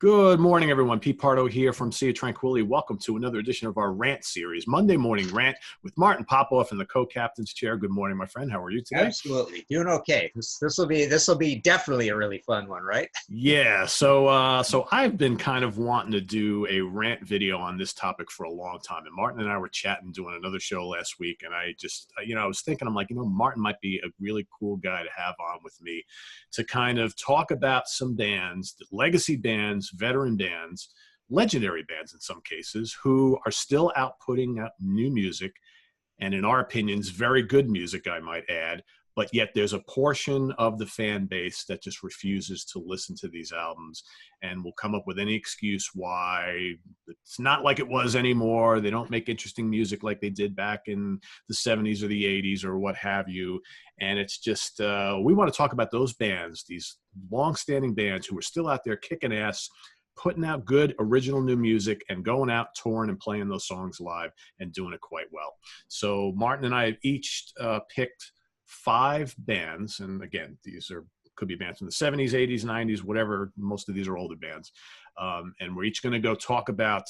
Good morning, everyone. Pete Pardo here from Sea of Tranquility. Welcome to another edition of our RANT series, Monday Morning Rant with Martin Popoff in the co-captain's chair. Good morning, my friend. How are you today? Absolutely, doing okay. This will be definitely a really fun one, right? Yeah. So I've been kind of wanting to do a rant video on this topic for a long time, and Martin and I were chatting doing another show last week, and I just, I was thinking, I'm like, Martin might be a really cool guy to have on with me to kind of talk about some bands, legacy bands, veteran bands, legendary bands in some cases, who are still out putting out new music, and in our opinions, very good music, I might add. But yet there's a portion of the fan base that just refuses to listen to these albums and will come up with any excuse why it's not like it was anymore. They don't make interesting music like they did back in the 70s or the 80s or what have you. And it's just, we want to talk about those bands, these long-standing bands who are still out there kicking ass, putting out good original new music and going out touring and playing those songs live and doing it quite well. So Martin and I have each picked 5 bands, and again, these could be bands from the 70s, 80s, 90s, whatever. Most of these are older bands, and we're each going to go talk about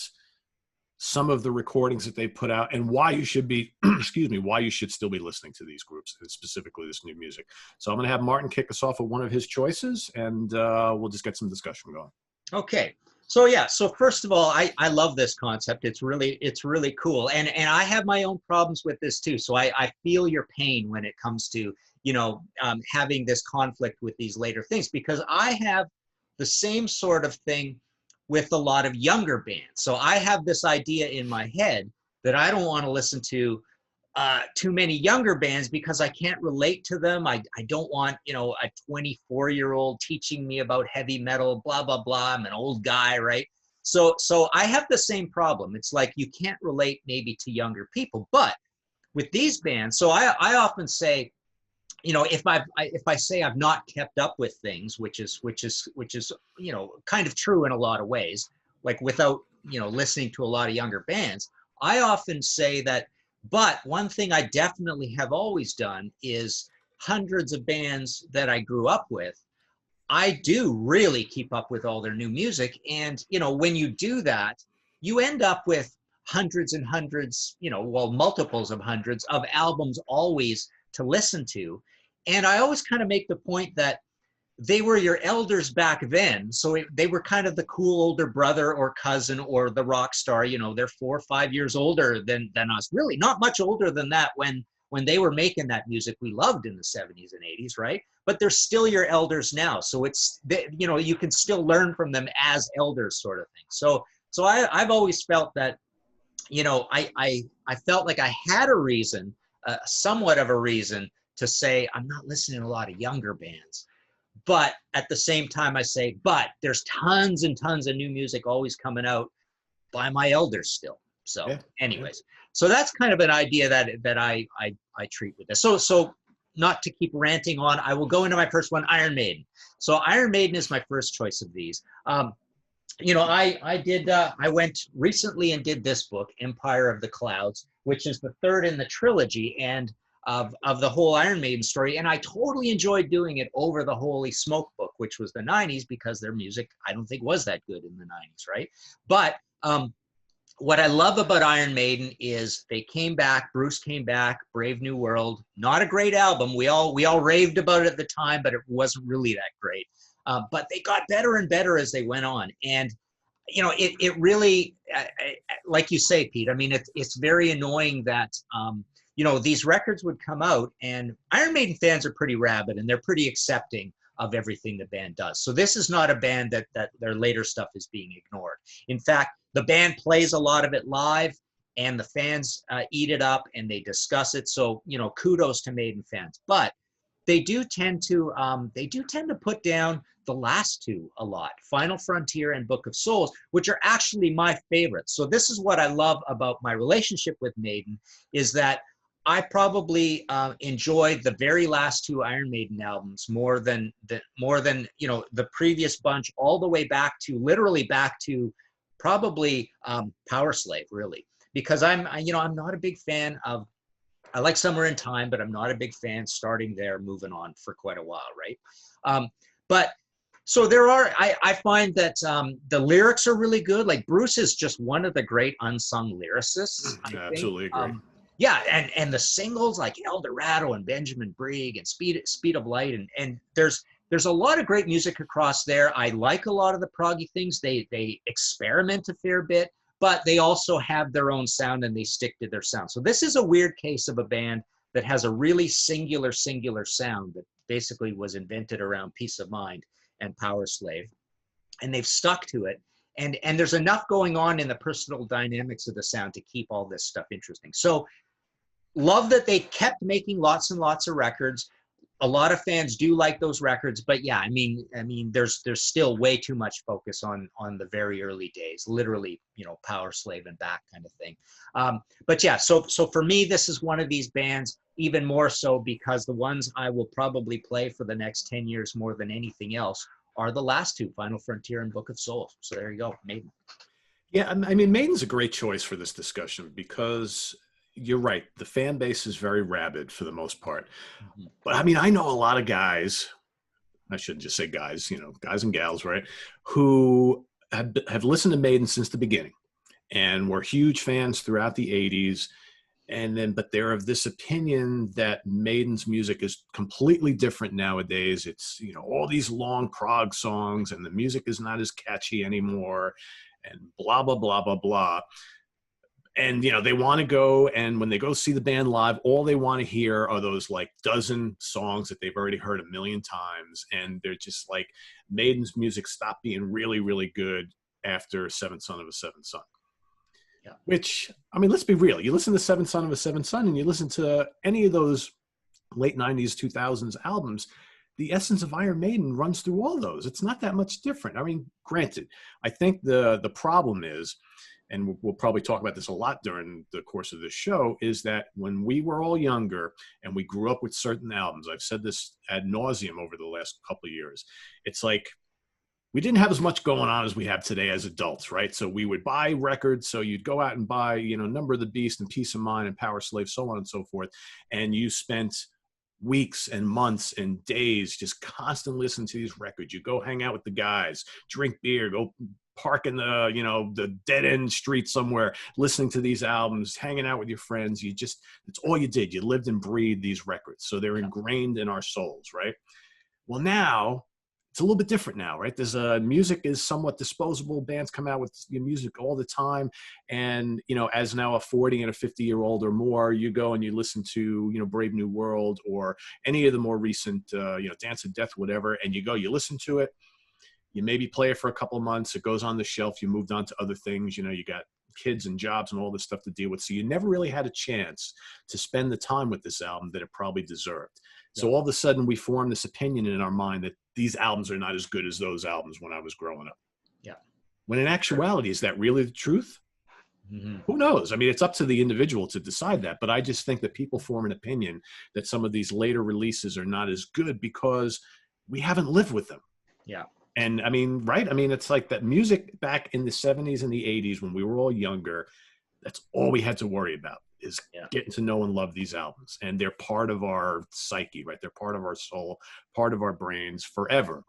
some of the recordings that they put out and why you should be excuse me, why you should still be listening to these groups, and specifically this new music. So I'm going to have Martin kick us off with one of his choices, and we'll just get some discussion going. Okay. So yeah, so first of all, I love this concept. It's really cool. And I have my own problems with this too. So I feel your pain when it comes to, having this conflict with these later things, because I have the same sort of thing with a lot of younger bands. So I have this idea in my head that I don't want to listen to too many younger bands because I can't relate to them. I don't want, a 24-year-old teaching me about heavy metal, blah, blah, blah. I'm an old guy, right? So I have the same problem. It's like you can't relate maybe to younger people. But with these bands, so I often say, if I say I've not kept up with things, which is kind of true in a lot of ways, like without, listening to a lot of younger bands, I often say that. But one thing I definitely have always done is hundreds of bands that I grew up with, I do really keep up with all their new music. And, when you do that, you end up with hundreds and hundreds, multiples of hundreds of albums always to listen to. And I always kind of make the point that they were your elders back then. So they were kind of the cool older brother or cousin or the rock star. They're 4 or 5 years older than us, really not much older than that when they were making that music we loved in the 70s and 80s, right? But they're still your elders now. So it's, you can still learn from them as elders, sort of thing. So I've always felt that, I felt like I had a reason, somewhat of a reason to say I'm not listening to a lot of younger bands. But at the same time, I say, but there's tons and tons of new music always coming out by my elders still. So Yeah. anyways, so that's kind of an idea that I treat with this. So not to keep ranting on, I will go into my first one, Iron Maiden. So Iron Maiden is my first choice of these. I went recently and did this book, Empire of the Clouds, which is the third in the trilogy. And of the whole Iron Maiden story. And I totally enjoyed doing it over the Holy Smoke book, which was the 90s, because their music, I don't think was that good in the 90s, right? But what I love about Iron Maiden is they came back, Bruce came back, Brave New World, not a great album. We all raved about it at the time, but it wasn't really that great. But they got better and better as they went on. And it really, like you say, Pete, I mean, it's very annoying that, these records would come out, and Iron Maiden fans are pretty rabid and they're pretty accepting of everything the band does. So this is not a band that their later stuff is being ignored. In fact, the band plays a lot of it live, and the fans eat it up and they discuss it. So, kudos to Maiden fans. But they do tend to put down the last two a lot, Final Frontier and Book of Souls, which are actually my favorites. So this is what I love about my relationship with Maiden, is that I probably enjoyed the very last 2 Iron Maiden albums more than the previous bunch, all the way literally back to probably Power Slave, really, because I'm not a big fan of. I like Somewhere in Time, but I'm not a big fan starting there, moving on for quite a while, right? But So there are, I find that the lyrics are really good. Like Bruce is just one of the great unsung lyricists, I Yeah, think. absolutely agree. Yeah, and the singles like El Dorado and Benjamin Brig and Speed of Light, and there's a lot of great music across there. I like a lot of the proggy things. They experiment a fair bit, but they also have their own sound and they stick to their sound. So this is a weird case of a band that has a really singular sound that basically was invented around Peace of Mind and Power Slave, and they've stuck to it. And there's enough going on in the personal dynamics of the sound to keep all this stuff interesting. So love that they kept making lots and lots of records. A lot of fans do like those records, but yeah, I mean, there's still way too much focus on the very early days, literally, you know, Power Slave and back kind of thing. But yeah, so for me, this is one of these bands, even more so because the ones I will probably play for the next 10 years more than anything else are the last two, Final Frontier and Book of Souls. So there you go, Maiden. Yeah, I mean, Maiden's a great choice for this discussion because you're right. The fan base is very rabid for the most part. Mhm. But I mean, I know a lot of guys, I shouldn't just say guys, you know, guys and gals, right, who have listened to Maiden since the beginning and were huge fans throughout the 80s. And then, but they're of this opinion that Maiden's music is completely different nowadays. It's, you know, all these long prog songs and the music is not as catchy anymore and blah, blah, blah, blah, blah. And, you know, they want to go, and when they go see the band live, all they want to hear are those like dozen songs that they've already heard a million times. And they're just like, Maiden's music stopped being really, really good after Seventh Son of a Seventh Son. Yeah. Which, I mean, let's be real. You listen to Seventh Son of a Seventh Son and you listen to any of those late 90s, 2000s albums, the essence of Iron Maiden runs through all those. It's not that much different. I mean, granted, I think the problem is, and we'll probably talk about this a lot during the course of this show, is that when we were all younger and we grew up with certain albums, I've said this ad nauseum over the last couple of years, it's like we didn't have as much going on as we have today as adults, right? So we would buy records. So you'd go out and buy, you know, Number of the Beast and Peace of Mind and Power Slave, so on and so forth. And you spent weeks and months and days just constantly listening to these records. You go hang out with the guys, drink beer, go park in the, you know, the dead end street somewhere, listening to these albums, hanging out with your friends. You just, it's all you did. You lived and breathed these records. So they're ingrained in our souls, right? Well, now it's a little bit different now, right? There's music is somewhat disposable. Bands come out with music all the time. And, you know, as now a 40 and a 50-year-old or more, you go and you listen to, you know, Brave New World or any of the more recent, you know, Dance of Death, whatever. And you go, you listen to it. You maybe play it for a couple of months. It goes on the shelf. You moved on to other things. You know, you got kids and jobs and all this stuff to deal with. So you never really had a chance to spend the time with this album that it probably deserved. So all of a sudden we form this opinion in our mind that these albums are not as good as those albums when I was growing up. Yeah. When in actuality, is that really the truth? Mm-hmm. Who knows? I mean, it's up to the individual to decide that. But I just think that people form an opinion that some of these later releases are not as good because we haven't lived with them. Yeah. And I mean, right? I mean, it's like that music back in the 70s and the 80s when we were all younger, that's all we had to worry about is getting to know and love these albums. And they're part of our psyche, right? They're part of our soul, part of our brains forever.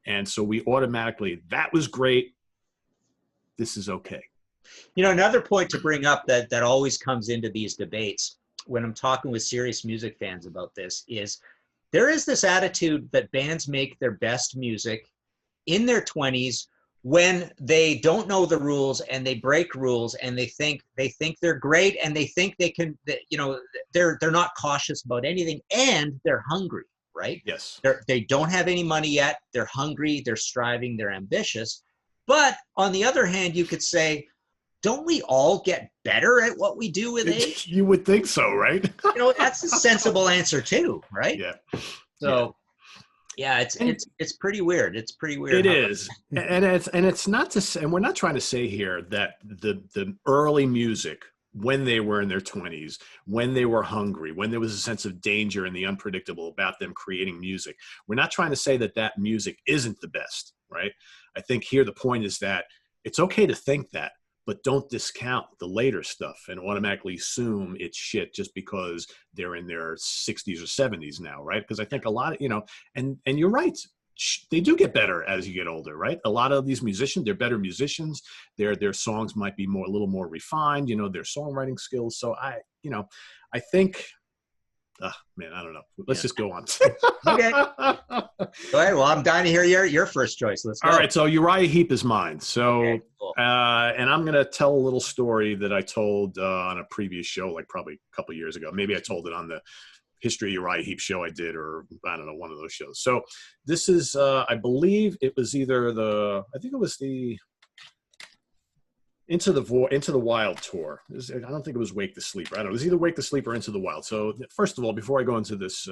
And so we automatically, that was great. This is okay. You know, another point to bring up that always comes into these debates when I'm talking with serious music fans about this is there is this attitude that bands make their best music in their 20s when they don't know the rules and they break rules and they think they're great and they think they can, you know, they're not cautious about anything and they're hungry, right? Yes. They don't have any money yet. They're hungry, they're striving, they're ambitious. But on the other hand, you could say, don't we all get better at what we do with age? You would think so, right? You know, that's a sensible answer too, right? Yeah. So yeah, it's pretty weird. It's pretty weird. It is. And it's not to say, and we're not trying to say here that the early music, when they were in their 20s, when they were hungry, when there was a sense of danger and the unpredictable about them creating music, we're not trying to say that that music isn't the best, right? I think here the point is that it's okay to think that, but don't discount the later stuff and automatically assume it's shit just because they're in their 60s or 70s now, right? Because I think a lot of, you know, and you're right. they do get better as you get older, right? A lot of these musicians, they're better musicians. Their songs might be a little more refined, their songwriting skills. So I think, man, I don't know. Let's just go on. Okay. Go ahead. Well, I'm dying to hear your first choice. Let's go. All right. So Uriah Heep is mine. So, okay, cool. And I'm going to tell a little story that I told on a previous show, like probably a couple years ago. Maybe I told it on the History of Uriah Heep show I did, or I don't know, one of those shows. So this is, I believe it was either I think it was the Into the Wild tour. I don't think it was Wake the Sleeper. I don't know. It was either Wake the Sleeper or Into the Wild. So first of all, before I go into this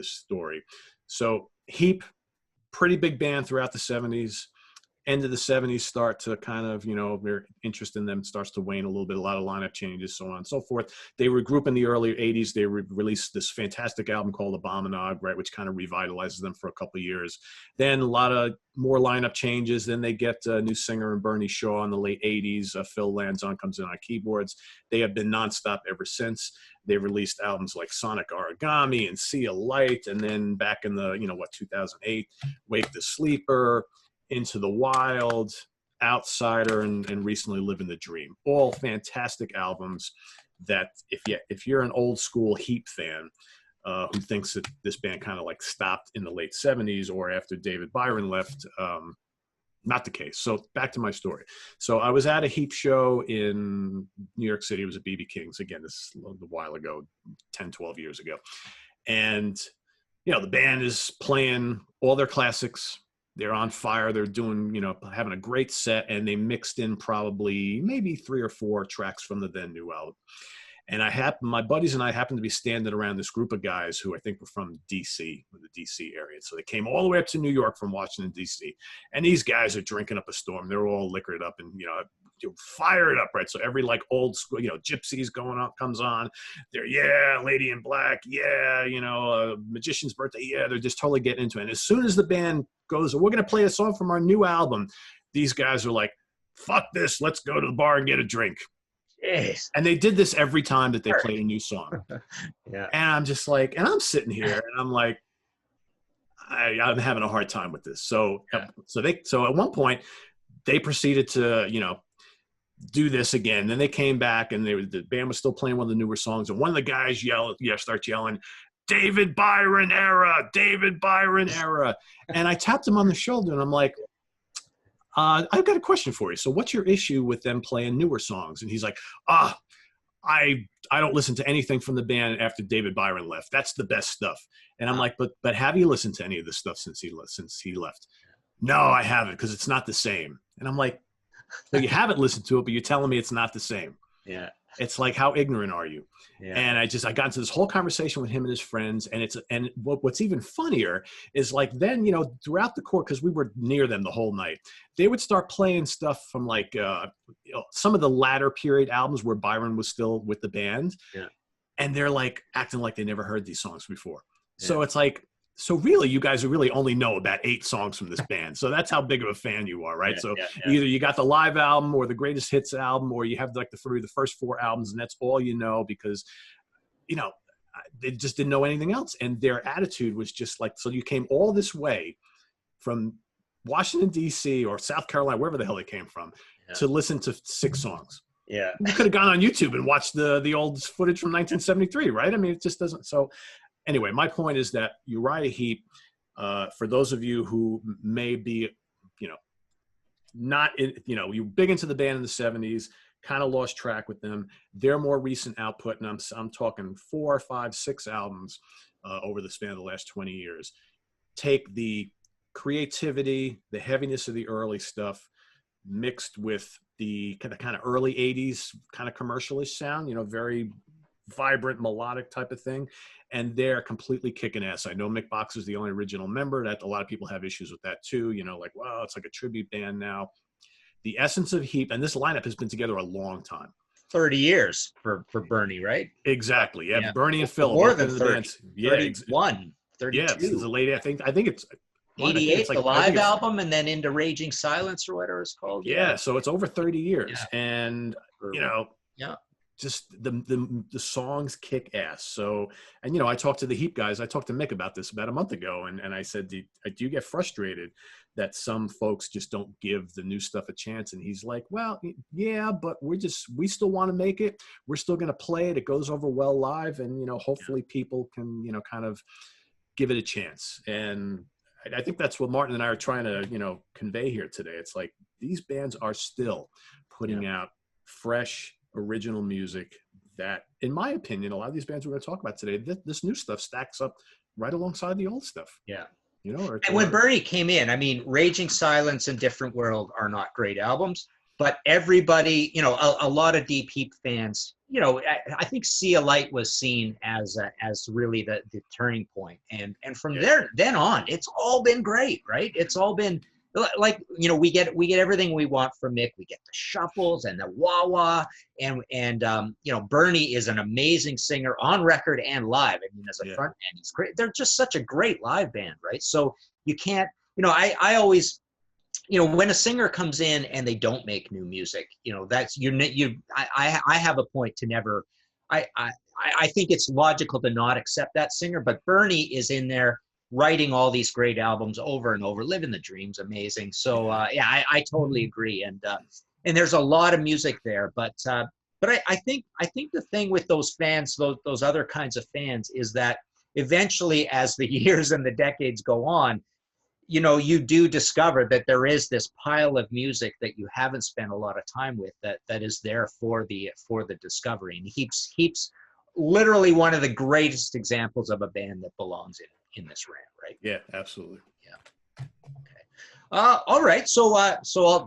story, so Heep, pretty big band throughout the 70s. End of the 70s start to kind of, their interest in them starts to wane a little bit, a lot of lineup changes, so on and so forth. They regroup in the early 80s. They released this fantastic album called Abominog, right, which kind of revitalizes them for a couple of years. Then a lot of more lineup changes. Then they get a new singer in Bernie Shaw in the late 80s. Phil Lanzon comes in on keyboards. They have been nonstop ever since. They released albums like Sonic Origami and Sea of Light. And then back in the, 2008, Wake the Sleeper, Into the Wild, Outsider, and recently Living the Dream. All fantastic albums that if you're an old school Heep fan who thinks that this band kind of like stopped in the late 70s or after David Byron left, not the case. So back to my story. So I was at a Heep show in New York City. It was at BB King's. Again, this is a while ago, 10, 12 years ago. And, the band is playing all their classics. They're on fire. They're doing, having a great set, and they mixed in probably maybe 3 or 4 tracks from the then new album. And my buddies and I happened to be standing around this group of guys who I think were from DC, the DC area. So they came all the way up to New York from Washington, DC. And these guys are drinking up a storm. They're all liquored up and, fired up, right? So every like old school, Gypsies comes on. They're, yeah, Lady in Black. Yeah, Magician's Birthday. Yeah, they're just totally getting into it. And as soon as the band goes, we're going to play a song from our new album, these guys are like, fuck this. Let's go to the bar and get a drink. Jeez. And they did this every time that they played a new song. Yeah. And I'm just like, and I'm sitting here and I'm like, I'm having a hard time with this. So, so at one point they proceeded to, do this again. Then they came back and the band was still playing one of the newer songs. And one of the guys starts yelling, David Byron era, David Byron era. And I tapped him on the shoulder and I'm like, I've got a question for you. So what's your issue with them playing newer songs? And he's like, I don't listen to anything from the band after David Byron left. That's the best stuff. And I'm like, but have you listened to any of this stuff since he left? No, I haven't, because it's not the same. And I'm like, so you haven't listened to it, but you're telling me it's not the same. Yeah. It's like, how ignorant are you? Yeah. And I got into this whole conversation with him and his friends. And what's even funnier is like, then, throughout the course, because we were near them the whole night, they would start playing stuff from like, some of the latter period albums where Byron was still with the band. Yeah. And they're like acting like they never heard these songs before. Yeah. So it's like, so really, you guys really only know about 8 songs from this band. So that's how big of a fan you are, right? Either you got the live album or the greatest hits album, or you have like the first 4 albums, and that's all you know because, they just didn't know anything else. And their attitude was just like, so you came all this way from Washington, D.C. or South Carolina, wherever the hell they came from, to listen to 6 songs. Yeah. You could have gone on YouTube and watched the old footage from 1973, right? I mean, it just doesn't. So anyway, my point is that Uriah Heep, for those of you who may be, not, you're big into the band in the 70s, kind of lost track with them. Their more recent output, and I'm talking 4, 5, 6 albums over the span of the last 20 years, take the creativity, the heaviness of the early stuff, mixed with the kind of early 80s kind of commercialish sound, very vibrant, melodic type of thing. And they're completely kicking ass. I know Mick Boxer's the only original member. That a lot of people have issues with that too. Like, wow, it's like a tribute band now. The essence of Heep, and this lineup has been together a long time. 30 years for Bernie, right? Exactly. Yeah. Bernie and Phil. More than 30. Yeah. 31, 32. Yeah, this is a late. I think it's 88, the live album, and then into Raging Silence or whatever it's called. Yeah. So it's over 30 years. Yeah. And, yeah. just the songs kick ass. So, and I talked to the Heap guys. I talked to Mick about this about a month ago, and I said, do you get frustrated that some folks just don't give the new stuff a chance? And he's like, well, yeah, but we still want to make it. We're still going to play it. It goes over well live, and hopefully people can kind of give it a chance. And I think that's what Martin and I are trying to convey here today. It's like these bands are still putting out fresh, original music that, in my opinion, a lot of these bands we're going to talk about today, this new stuff stacks up right alongside the old stuff. Yeah. And when Bernie came in, I mean, Raging Silence and Different World are not great albums, but everybody, a lot of Deep Heap fans, I think See a Light was seen as really the turning point. And from then on, it's all been great, right? It's all been like, we get everything we want from Mick. We get the shuffles and the wah-wah, and Bernie is an amazing singer on record and live. I mean, as a front man, he's great. They're just such a great live band, right? So you can't, I always, when a singer comes in and they don't make new music, that's I have a point to never, I think it's logical to not accept that singer, but Bernie is in there writing all these great albums over and over. Living the Dream's amazing. So I totally agree. And there's a lot of music there, but I think the thing with those fans, those other kinds of fans, is that eventually, as the years and the decades go on, you do discover that there is this pile of music that you haven't spent a lot of time with that is there for the discovery. And Heap's literally one of the greatest examples of a band that belongs in this rant, right? Yeah, absolutely. Yeah. Okay. All right. So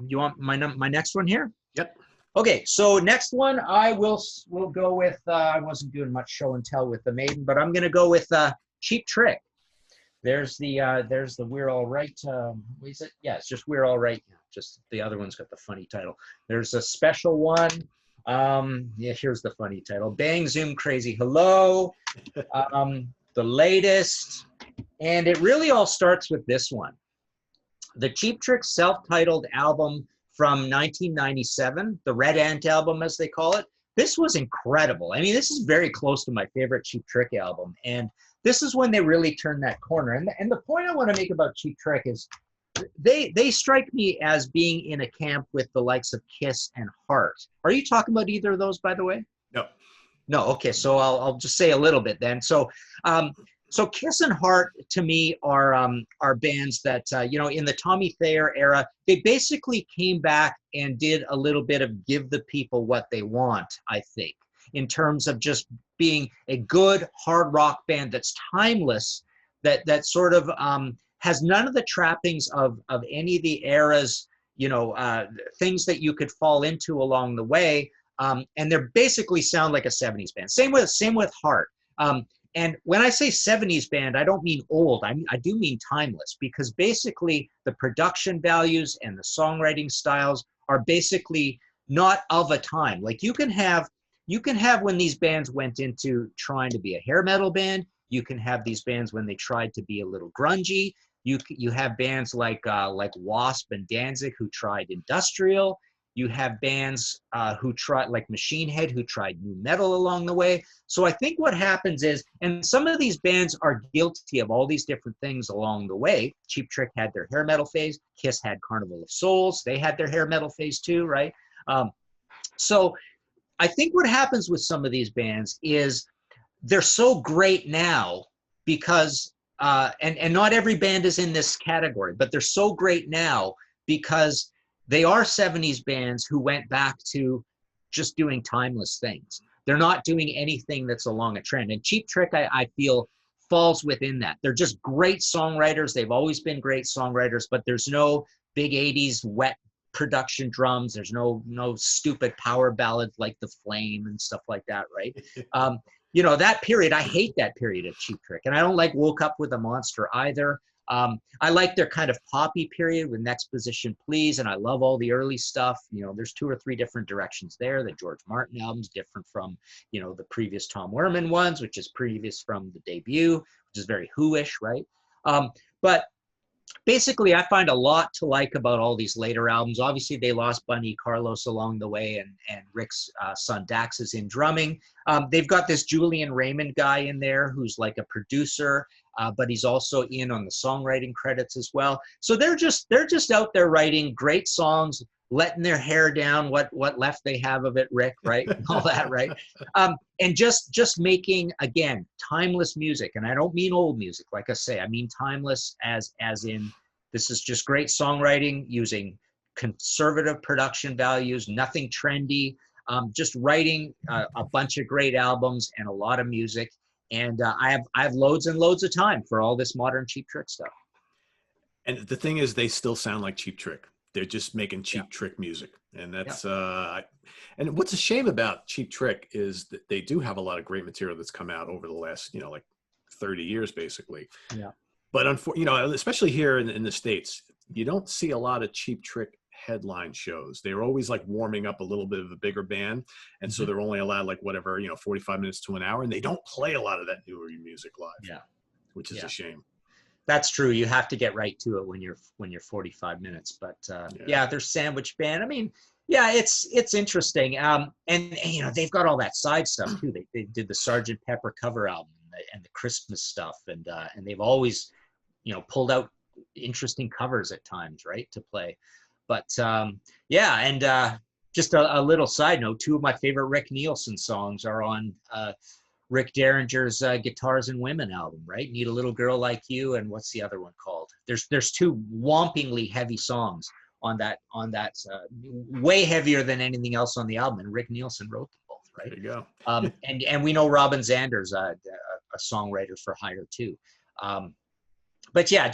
you want my next one here? Yep. Okay. So next one, we'll go with. I wasn't doing much show and tell with the Maiden, but I'm going to go with Cheap Trick. There's the We're All Right. What is it? Yeah, it's just We're All Right. Just the other one's got the funny title. There's a special one. Here's the funny title. Bang Zoom Crazy Hello. The latest. And it really all starts with this one. The Cheap Trick self-titled album from 1997, the Red Ant album as they call it. This was incredible. I mean, this is very close to my favorite Cheap Trick album. And this is when they really turned that corner. And the point I want to make about Cheap Trick is they strike me as being in a camp with the likes of Kiss and Heart. Are you talking about either of those, by the way? No. No. Okay. So I'll just say a little bit then. So Kiss and Heart to me are bands that in the Tommy Thayer era, they basically came back and did a little bit of give the people what they want, I think, in terms of just being a good hard rock band that's timeless, that sort of has none of the trappings of any of the eras, things that you could fall into along the way. And they basically sound like a 70s band. Same with Heart. And when I say 70s band, I don't mean old. I do mean timeless, because basically the production values and the songwriting styles are basically not of a time. Like you can have when these bands went into trying to be a hair metal band. You can have these bands when they tried to be a little grungy. You have bands like Wasp and Danzig who tried industrial. You have bands who tried, like Machine Head, who tried new metal along the way. So I think what happens is, and some of these bands are guilty of all these different things along the way. Cheap Trick had their hair metal phase. Kiss had Carnival of Souls. They had their hair metal phase too, right? So I think what happens with some of these bands is they're so great now because, and not every band is in this category, but they're so great now because they are 70s bands who went back to just doing timeless things. They're not doing anything that's along a trend. And Cheap Trick, I feel, falls within that. They're just great songwriters. They've always been great songwriters, but there's no big 80s wet production drums. There's no stupid power ballads like The Flame and stuff like that, right? That period, I hate that period of Cheap Trick. And I don't like Woke Up With a Monster either. I like their kind of poppy period with Next Position Please, and I love all the early stuff. There's 2 or 3 different directions there. The George Martin album's different from, the previous Tom Werman ones, which is previous from the debut, which is very Who-ish, right? But basically, I find a lot to like about all these later albums. Obviously, they lost Bunny Carlos along the way, and Rick's son Dax is in drumming. They've got this Julian Raymond guy in there who's like a producer, but he's also in on the songwriting credits as well. So they're just out there writing great songs, letting their hair down, what left they have of it, Rick, right? All that, right? And just making, again, timeless music. And I don't mean old music, like I say, I mean timeless as in this is just great songwriting using conservative production values, nothing trendy, just writing a bunch of great albums and a lot of music. And I have loads and loads of time for all this modern Cheap Trick stuff. And the thing is, they still sound like Cheap Trick. They're just making Cheap Trick music. And that's, and what's a shame about Cheap Trick is that they do have a lot of great material that's come out over the last, like 30 years, basically. Yeah. But, especially here in the States, you don't see a lot of Cheap Trick headline shows. They're always like warming up a little bit of a bigger band. And so they're only allowed like whatever, 45 minutes to an hour. And they don't play a lot of that newer music live, which is a shame. That's true. You have to get right to it when you're 45 minutes. But they're sandwich band. I mean, it's interesting. And they've got all that side stuff too. They did the Sgt. Pepper cover album and the Christmas stuff, and they've always pulled out interesting covers at times, right, to play. But just a little side note, two of my favorite Rick Nielsen songs are on Rick Derringer's Guitars and Women album, right? Need a Little Girl Like You, and what's the other one called? There's two whompingly heavy songs on that way heavier than anything else on the album, and Rick Nielsen wrote them both, right? There you go. And we know Robin Zander's a songwriter for hire too. But yeah, I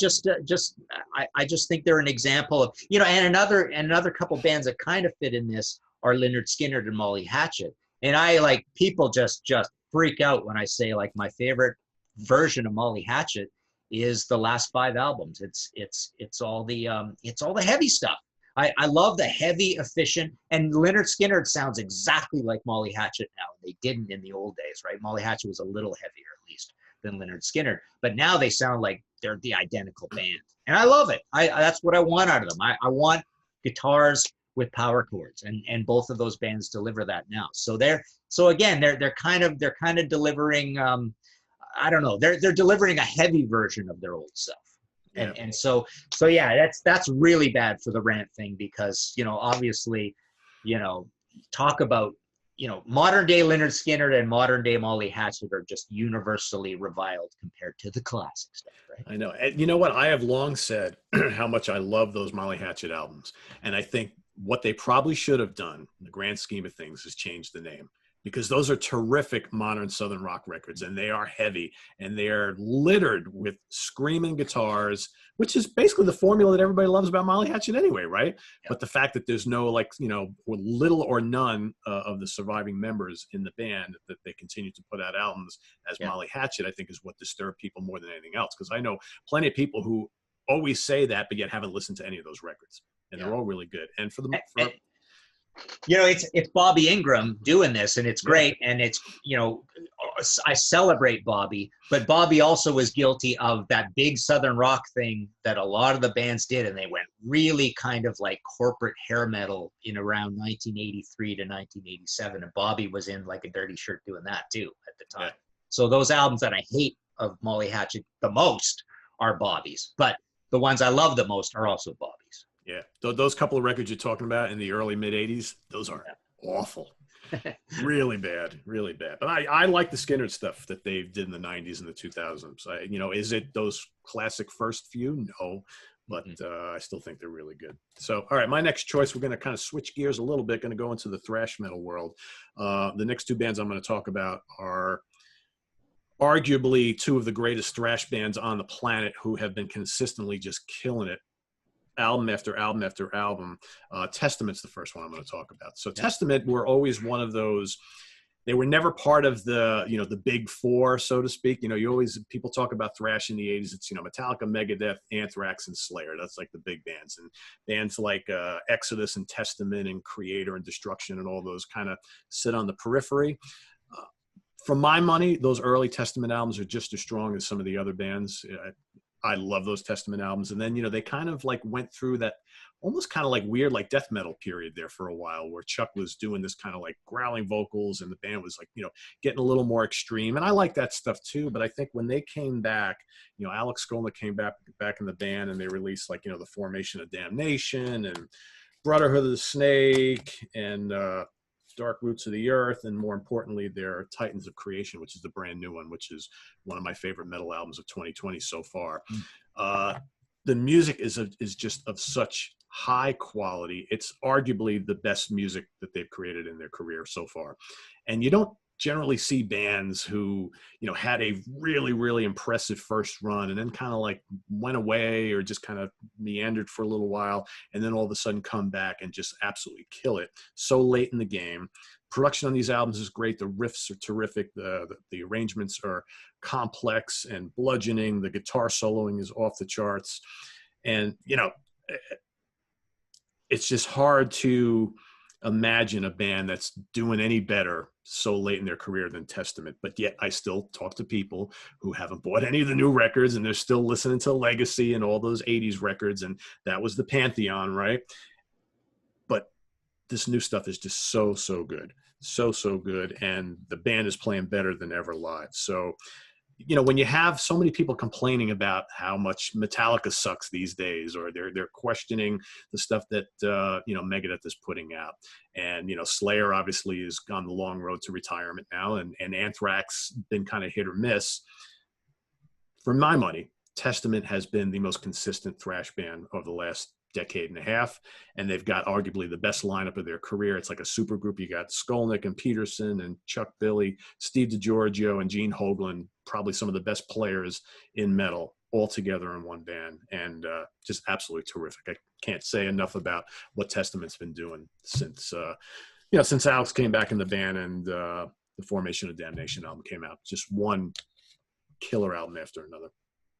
just think they're an example of, and another couple bands that kind of fit in this are Lynyrd Skynyrd and Molly Hatchet. And people just freak out when I say like my favorite version of Molly Hatchet is the last 5 albums. It's all the heavy stuff. I love the heavy, efficient, and Lynyrd Skynyrd sounds exactly like Molly Hatchet now. They didn't in the old days, right? Molly Hatchet was a little heavier at least than Lynyrd Skynyrd, but now they sound like they're the identical band, and I love it. That's what I want out of them. I want guitars with power chords, and both of those bands deliver that now. So they're kind of delivering. I don't know. They're delivering a heavy version of their old stuff. And so that's really bad for the RANT thing, because obviously talk about modern day Lynyrd Skynyrd and modern day Molly Hatchet are just universally reviled compared to the classic stuff, right? I know. And you know what? I have long said how much I love those Molly Hatchet albums, and I think what they probably should have done in the grand scheme of things is change the name, because those are terrific modern Southern rock records, and they are heavy, and they are littered with screaming guitars, which is basically the formula that everybody loves about Molly Hatchet anyway, right? Yeah. But the fact that there's no little or none of the surviving members in the band, that they continue to put out albums as Molly Hatchet, I think is what disturbed people more than anything else. Because I know plenty of people who always say that, but yet haven't listened to any of those records, and they're all really good. And it's Bobby Ingram doing this, and it's great. And it's, I celebrate Bobby, but Bobby also was guilty of that big Southern rock thing that a lot of the bands did. And they went really kind of like corporate hair metal in around 1983 to 1987. And Bobby was in like a dirty shirt doing that too at the time. Yeah. So those albums that I hate of Molly Hatchet the most are Bobby's, but the ones I love the most are also Bobby's. Yeah, those couple of records you're talking about in the early mid-'80s, those are awful. Really bad, really bad. But I like the Skynyrd stuff that they did in the 90s and the 2000s. Is it those classic first few? No, but I still think they're really good. So, all right, my next choice, we're going to kind of switch gears a little bit, going to go into the thrash metal world. The next 2 bands I'm going to talk about are arguably 2 of the greatest thrash bands on the planet, who have been consistently just killing it, album after album after album. Testament's the first one I'm going to talk about. So Testament were always one of those, they were never part of the, the big 4, so to speak. People talk about thrash in the 80s. It's, Metallica, Megadeth, Anthrax, and Slayer. That's like the big bands. And bands like Exodus and Testament and Creator and Destruction and all those kind of sit on the periphery. For my money, those early Testament albums are just as strong as some of the other bands. I love those Testament albums. And then, you know, they kind of like went through that almost kind of like weird, like death metal period there for a while, where Chuck was doing this kind of like growling vocals and the band was like, you know, getting a little more extreme. And I like that stuff too. But I think when they came back, you know, Alex Skolnick came back in the band, and they released like, you know, the Formation of Damnation and Brotherhood of the Snake and Dark Roots of the Earth, and more importantly, their Titans of Creation, which is the brand new one, which is one of my favorite metal albums of 2020 so far. The music is just of such high quality. It's arguably the best music that they've created in their career so far. And you don't generally see bands who, you know, had a really, really impressive first run and then kind of like went away or just kind of meandered for a little while, and then all of a sudden come back and just absolutely kill it so late in the game. Production on these albums is great. The riffs are terrific. The arrangements are complex and bludgeoning. The guitar soloing is off the charts. And, you know, it's just hard to imagine a band that's doing any better so late in their career than Testament. But yet I still talk to people who haven't bought any of the new records, and they're still listening to Legacy and all those 80s records, and that was the pantheon, right? But this new stuff is just so good. So good. And the band is playing better than ever live. So, you know, when you have so many people complaining about how much Metallica sucks these days, or they're questioning the stuff that you know, Megadeth is putting out, and you know, Slayer obviously is on the long road to retirement now, and Anthrax been kind of hit or miss. For my money, Testament has been the most consistent thrash band of the last decade and a half, and they've got arguably the best lineup of their career. It's like a super group. You got Skolnick and Peterson and Chuck Billy, Steve DiGiorgio and Gene Hoglan, probably some of the best players in metal, all together in one band, and just absolutely terrific. I can't say enough about what Testament's been doing since you know, since Alex came back in the band and the Formation of Damnation album came out. Just one killer album after another.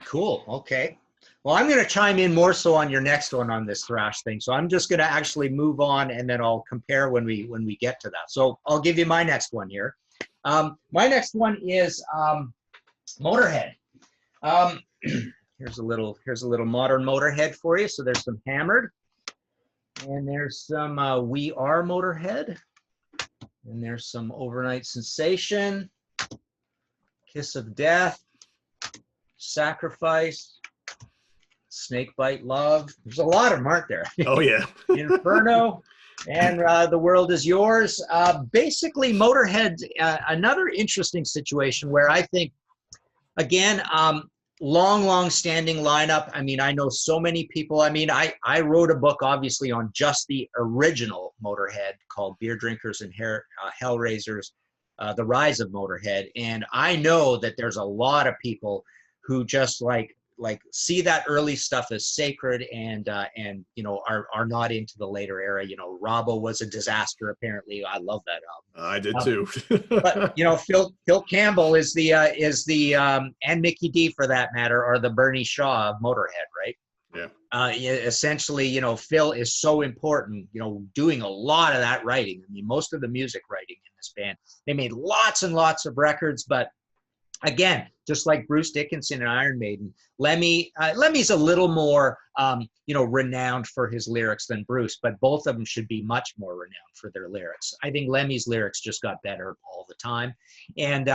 Cool. Okay. Well, I'm going to chime in more so on your next one on this thrash thing. So I'm just going to actually move on, and then I'll compare when we get to that. So I'll give you my next one here. My next one is Motorhead. Here's a little modern Motorhead for you. So there's some Hammered, and there's some We Are Motorhead, and there's some Overnight Sensation, Kiss of Death, Sacrifice, Snakebite Love. There's a lot of them, aren't there? Oh yeah. Inferno, and The World Is Yours. Basically, Motorhead, another interesting situation where I think, again, long standing lineup. I mean, I know so many people. I mean, I wrote a book obviously on just the original Motorhead called Beer Drinkers and Hellraisers, The Rise of Motorhead. And I know that there's a lot of people who just like see that early stuff as sacred, and you know, are not into the later era. You know, Robbo was a disaster apparently. I love that album. I did too. But you know, Phil Campbell is the and Mickey D for that matter are the Bernie Shaw of Motorhead, right? Yeah. Essentially, you know, Phil is so important, you know, doing a lot of that writing. I mean, most of the music writing in this band. They made lots and lots of records, but again, just like Bruce Dickinson and Iron Maiden, Lemmy's a little more, you know, renowned for his lyrics than Bruce, but both of them should be much more renowned for their lyrics. I think Lemmy's lyrics just got better all the time. And,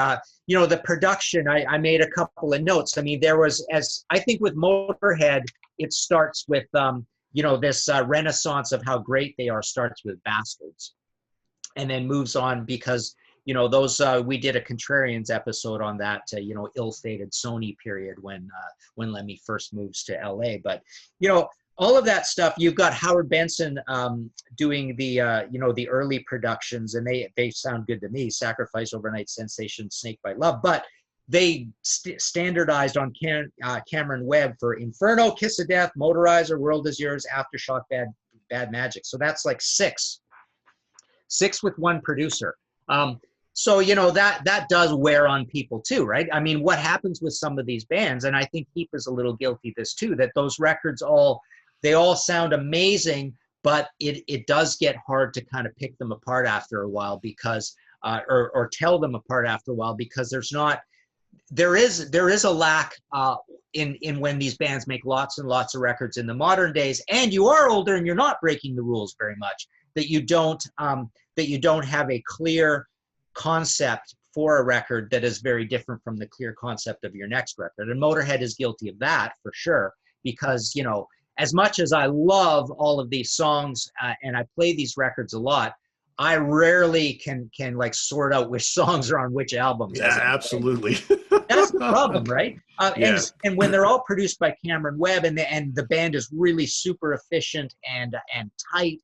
you know, the production, I made a couple of notes. I mean, there was, as I think with Motorhead, it starts with, you know, this renaissance of how great they are starts with Bastards, and then moves on because, you know, those we did a Contrarians episode on that, you know, ill-fated Sony period when Lemmy first moves to LA. But, you know, all of that stuff, you've got Howard Benson doing the, you know, the early productions, and they sound good to me. Sacrifice, Overnight Sensation, Snakebite Love. But they standardized on Cameron Webb for Inferno, Kiss of Death, Motorizer, World Is Yours, Aftershock, Bad Magic. So that's like six with one producer. So, you know, that does wear on people too, right? I mean, what happens with some of these bands, and I think Heap is a little guilty of this too, that those records all sound amazing, but it does get hard to kind of pick them apart after a while because, or tell them apart after a while because there's not there is a lack in when these bands make lots and lots of records in the modern days, and you are older and you're not breaking the rules very much, that you don't have a clear concept for a record that is very different from the clear concept of your next record. And Motorhead is guilty of that for sure, because, you know, as much as I love all of these songs and I play these records a lot, I rarely can like sort out which songs are on which albums. Yeah, absolutely. That's the problem, right? Yeah. And when they're all produced by Cameron Webb, and the band is really super efficient and tight,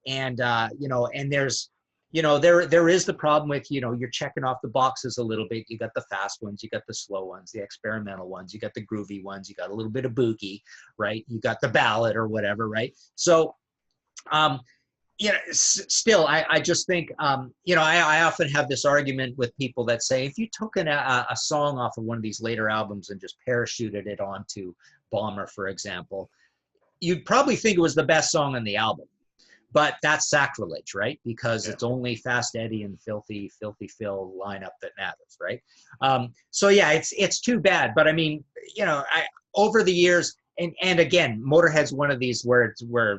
and you know, and there's, you know, there is the problem with, you know, you're checking off the boxes a little bit. You got the fast ones, you got the slow ones, the experimental ones, you got the groovy ones, you got a little bit of boogie, right? You got the ballad or whatever, right? So, you know, still, I just think, you know, I often have this argument with people that say, if you took a song off of one of these later albums and just parachuted it onto Bomber, for example, you'd probably think it was the best song on the album. But that's sacrilege, right? Because it's only Fast Eddie and Filthy Phil lineup that matters, right? So yeah, it's too bad. But I mean, you know, over the years, and again, Motorhead's one of these where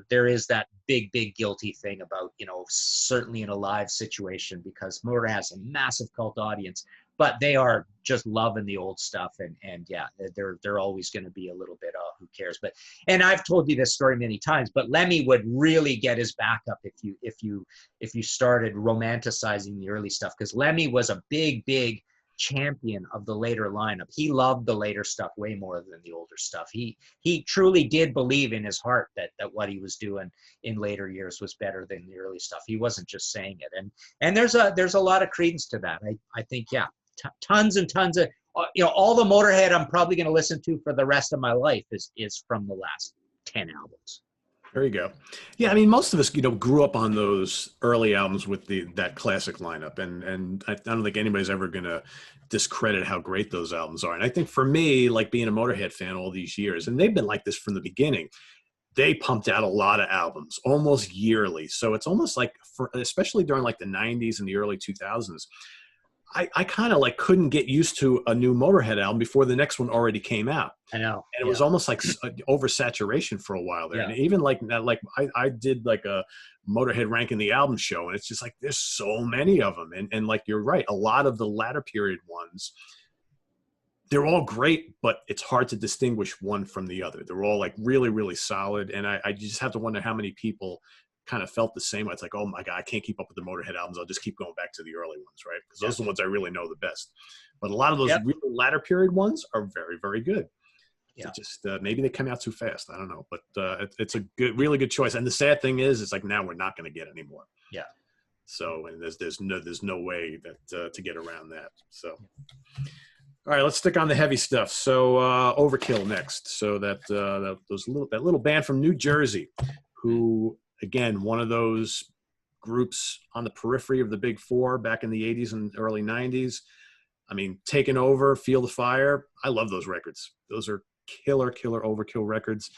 there is that big guilty thing about, you know, certainly in a live situation, because Motorhead has a massive cult audience, but they are just loving the old stuff, and yeah, they're always going to be a little bit who cares. But, and I've told you this story many times, but Lemmy would really get his back up if you started romanticizing the early stuff, because Lemmy was a big champion of the later lineup. He loved the later stuff way more than the older stuff. He truly did believe in his heart that what he was doing in later years was better than the early stuff. He wasn't just saying it. And there's a lot of credence to that. I think, yeah, tons and tons of, you know, all the Motorhead I'm probably going to listen to for the rest of my life is from the last 10 albums. There you go. Yeah, I mean, most of us, you know, grew up on those early albums with that classic lineup, and I don't think anybody's ever going to discredit how great those albums are. And I think for me, like being a Motorhead fan all these years, and they've been like this from the beginning, they pumped out a lot of albums almost yearly. So it's almost like, especially during like the 90s and the early 2000s, I kind of like couldn't get used to a new Motorhead album before the next one already came out. I know. And it was almost like oversaturation for a while there. Yeah. And even like I did like a Motorhead ranking the album show, and it's just like, there's so many of them. And like, you're right. A lot of the latter period ones, they're all great, but it's hard to distinguish one from the other. They're all like really solid. And I just have to wonder how many people kind of felt the same way. It's like, oh my God, I can't keep up with the Motorhead albums. I'll just keep going back to the early ones, right? Because those are the ones I really know the best. But a lot of those really latter period ones are very good. Yeah. Just maybe they come out too fast. I don't know, but it's a really good choice. And the sad thing is, it's like now we're not going to get any more. Yeah. So, and there's no way that to get around that. So, all right, let's stick on the heavy stuff. So, Overkill next. So that little band from New Jersey, who, again, one of those groups on the periphery of the big four back in the 80s and early 90s. I mean, Taking Over, Feel the Fire. I love those records. Those are killer Overkill records.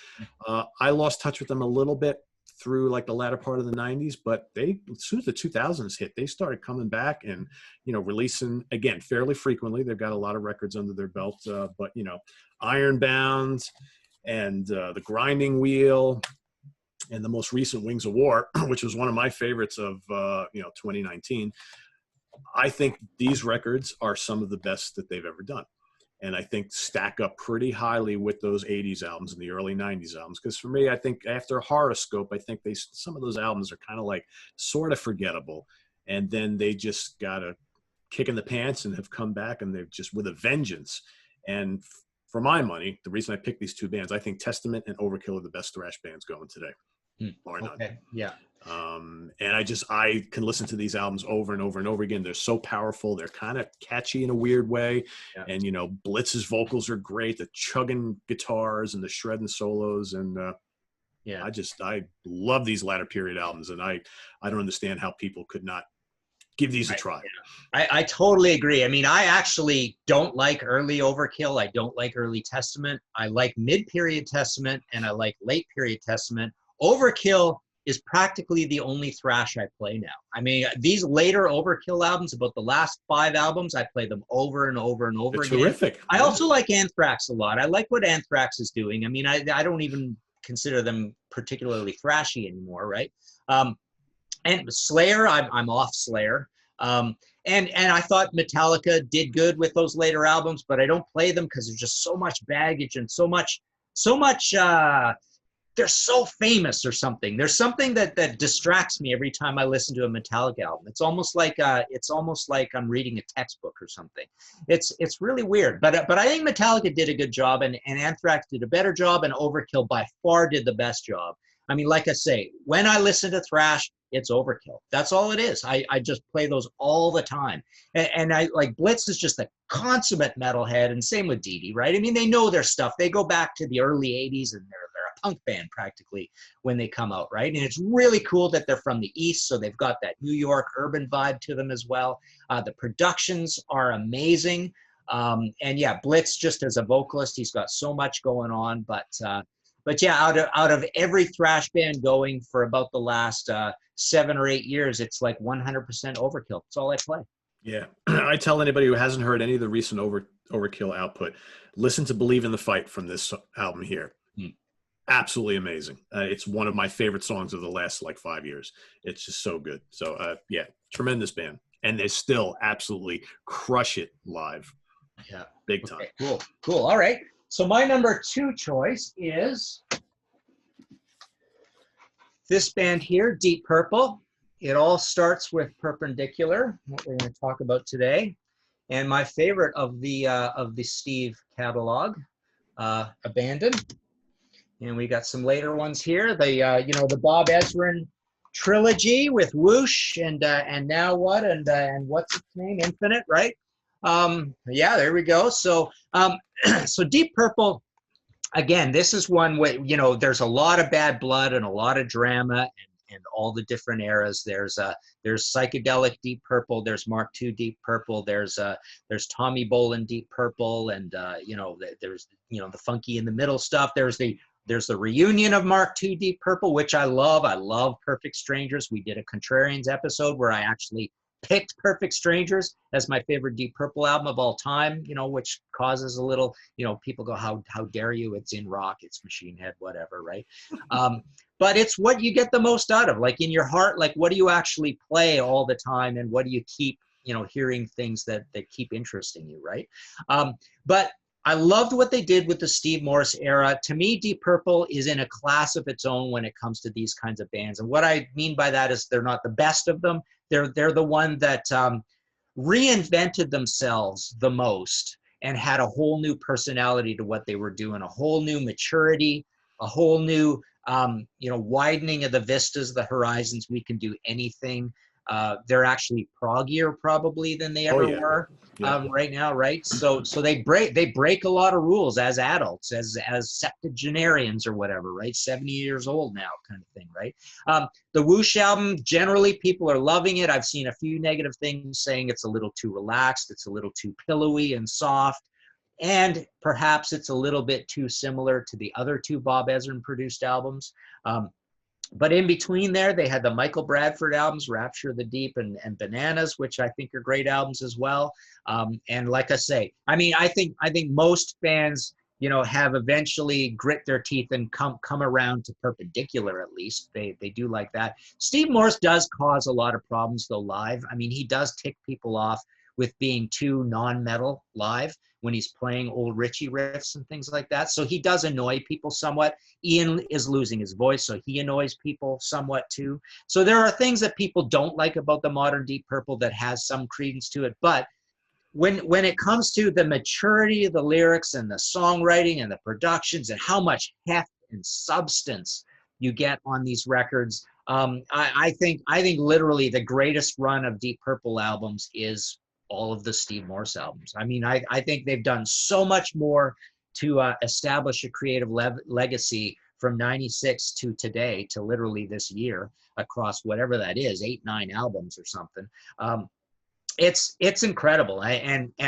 I lost touch with them a little bit through like the latter part of the 90s, but as soon as the 2000s hit, they started coming back and, you know, releasing again fairly frequently. They've got a lot of records under their belt, but, you know, Ironbound and The Grinding Wheel, and the most recent Wings of War, which was one of my favorites of 2019. I think these records are some of the best that they've ever done, and I think stack up pretty highly with those 80s albums and the early 90s albums. Because for me, I think after Horoscope, I think some of those albums are kind of like sort of forgettable, and then they just got a kick in the pants and have come back, and they're just with a vengeance. And for my money, the reason I picked these two bands, I think Testament and Overkill are the best thrash bands going today. Or not. Okay. Yeah. And I can listen to these albums over and over again. They're so powerful. They're kind of catchy in a weird way. Yeah. And, you know, Blitz's vocals are great. The chugging guitars and the shredding solos. And I love these latter period albums. And I don't understand how people could not give these a try. I totally agree. I mean, I actually don't like early Overkill. I don't like early Testament. I like mid-period Testament, and I like late period Testament. Overkill is practically the only thrash I play now. I mean, these later Overkill albums, about the last 5 albums, I play them over and over and over They're again. terrific. I also like Anthrax a lot. I like what Anthrax is doing. I mean, I don't even consider them particularly thrashy anymore, right? And Slayer, I'm off Slayer. And I thought Metallica did good with those later albums, but I don't play them because there's just so much baggage and so much they're so famous or something. There's something that distracts me every time I listen to a Metallica album. It's almost like I'm reading a textbook or something. It's really weird. But I think Metallica did a good job, and Anthrax did a better job, and Overkill by far did the best job. I mean, like I say, when I listen to thrash, it's Overkill. That's all it is. I just play those all the time. And I like Blitz is just a consummate metalhead, and same with Dee Dee, right? I mean, they know their stuff. They go back to the early 80s, and they're a punk band practically when they come out, right? And it's really cool that they're from the East, so they've got that New York urban vibe to them as well. The productions are amazing. And yeah, Blitz, just as a vocalist, he's got so much going on, but yeah, out of every thrash band going for about the last 7 or 8 years, it's like 100% Overkill. That's all I play. Yeah. I tell anybody who hasn't heard any of the recent Overkill output, listen to Believe in the Fight from this album here. Absolutely amazing. It's one of my favorite songs of the last like 5 years. It's just so good. So yeah, tremendous band. And they still absolutely crush it live. Yeah. Big time. Okay, cool. All right. So my number 2 choice is this band here, Deep Purple. It all starts with Perpendicular, what we're going to talk about today. And my favorite of the Steve catalog, Abandon. And we got some later ones here. The Bob Ezrin trilogy with Whoosh and Now What and what's its name, Infinite, right? Yeah, there we go. So so Deep Purple, again, this is one where, there's a lot of bad blood and a lot of drama and all the different eras. There's psychedelic Deep Purple, there's Mark II Deep Purple, there's Tommy Bolin Deep Purple, and there's the funky in the middle stuff. There's the reunion of Mark II Deep Purple, which I love. I love Perfect Strangers. We did a Contrarians episode where I actually picked Perfect Strangers as my favorite Deep Purple album of all time, which causes a little, people go, how dare you? It's in rock, it's Machine Head, whatever, right? But it's what you get the most out of, like in your heart, like what do you actually play all the time, and what do you keep, hearing things that keep interesting you, right? But I loved what they did with the Steve Morse era. To me, Deep Purple is in a class of its own when it comes to these kinds of bands. And what I mean by that is they're not the best of them. They're the one that reinvented themselves the most and had a whole new personality to what they were doing, a whole new maturity, a whole new widening of the vistas, the horizons. We can do anything. They're actually proggier probably than they ever were right now, right? So they break a lot of rules as adults, as septuagenarians or whatever, right? 70 years old now, kind of thing, right? The Whoosh album, generally people are loving it. I've seen a few negative things saying it's a little too relaxed, it's a little too pillowy and soft, and perhaps it's a little bit too similar to the other 2 Bob Ezrin produced albums. But in between there, they had the Michael Bradford albums, Rapture of the Deep and Bananas, which I think are great albums as well. And like I say, I mean, I think most fans, have eventually grit their teeth and come around to Perpendicular, at least. They do like that. Steve Morse does cause a lot of problems, though, live. I mean, he does tick people off with being too non-metal live when he's playing old Richie riffs and things like that. So he does annoy people somewhat. Ian is losing his voice, so he annoys people somewhat too. So there are things that people don't like about the modern Deep Purple that has some credence to it. But when it comes to the maturity of the lyrics and the songwriting and the productions and how much heft and substance you get on these records, I think literally the greatest run of Deep Purple albums is all of the Steve Morse albums. I mean, I think they've done so much more to establish a creative legacy from 96 to today, to literally this year, across whatever that is, 8, 9 albums or something. It's incredible.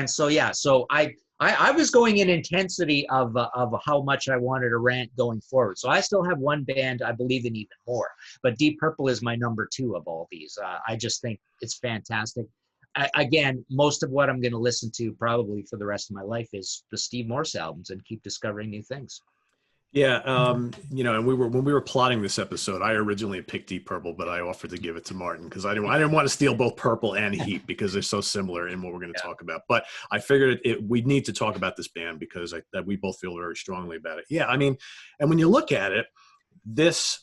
So yeah, so I I was going in intensity of how much I wanted to rant going forward. So I still have one band I believe in even more, but Deep Purple is my number 2 of all these. I just think it's fantastic. Again, most of what I'm going to listen to probably for the rest of my life is the Steve Morse albums and keep discovering new things. Yeah, you know, and when we were plotting this episode, I originally picked Deep Purple, but I offered to give it to Martin because I didn't want to steal both Purple and Heat because they're so similar in what we're going to talk about. But I figured we need to talk about this band because that we both feel very strongly about it. Yeah, I mean, and when you look at it, this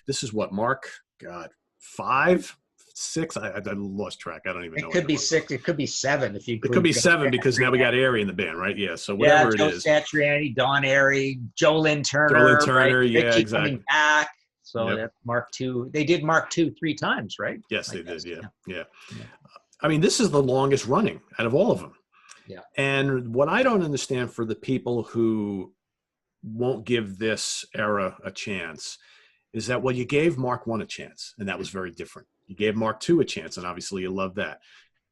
is what, Mark? God, 5, 6. I lost track. I don't even know. It could be 6. It could be 7 if you. It could be 7 because now we got Airy in the band, right? Yeah. So whatever it is. Joe Satriani, Don Airy, Joe Lynn Turner. Right? Yeah, Richie exactly. Coming back. So that's Mark II. They did Mark II 3 times, right? Yes, they did. Yeah. I mean, this is the longest running out of all of them. Yeah. And what I don't understand for the people who won't give this era a chance is that, well, you gave Mark I a chance, and that was very different. You gave Mark II a chance, and obviously you love that.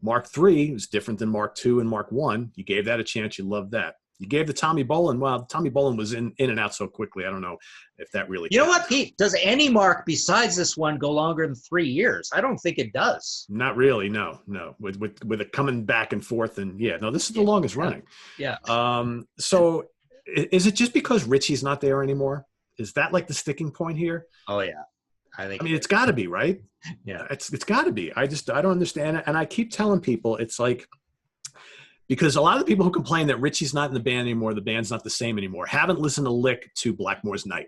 Mark III was different than Mark II and Mark I. You gave that a chance. You love that. You gave the Tommy Bolin. Well, Tommy Bolin was in and out so quickly. I don't know if that really You know what, Pete? Does any Mark besides this one go longer than 3 years? I don't think it does. Not really. No. With it coming back and forth. And this is the longest running. Yeah. So is it just because Richie's not there anymore? Is that like the sticking point here? Oh, yeah. I mean, it's got to be, right? Yeah. It's got to be. I don't understand it. And I keep telling people it's like, because a lot of the people who complain that Richie's not in the band anymore, the band's not the same anymore, haven't listened a lick to Blackmore's Night.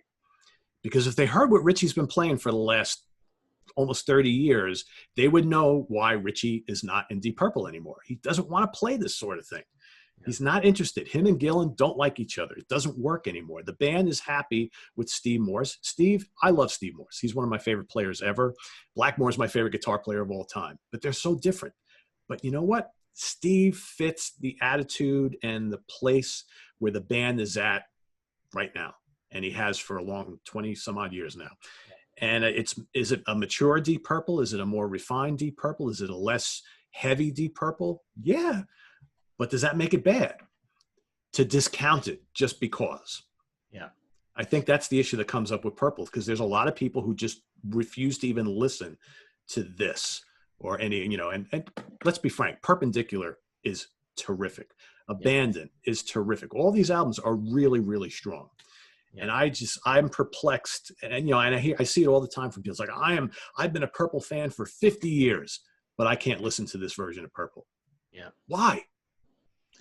Because if they heard what Richie's been playing for the last almost 30 years, they would know why Richie is not in Deep Purple anymore. He doesn't want to play this sort of thing. He's not interested. Him and Gillan don't like each other. It doesn't work anymore. The band is happy with Steve Morse. I love Steve Morse. He's one of my favorite players ever. Blackmore's my favorite guitar player of all time. But they're so different. But you know what? Steve fits the attitude and the place where the band is at right now. And he has for a long 20 some odd years now. And is it a mature Deep Purple? Is it a more refined Deep Purple? Is it a less heavy Deep Purple? Yeah. But does that make it bad to discount it just because? Yeah. I think that's the issue that comes up with Purple, because there's a lot of people who just refuse to even listen to this or any, and let's be frank, Perpendicular is terrific. Abandon is terrific. All these albums are really, really strong. And I'm perplexed. And, and I see it all the time from people. It's like, I've been a Purple fan for 50 years, but I can't listen to this version of Purple. Yeah. Why?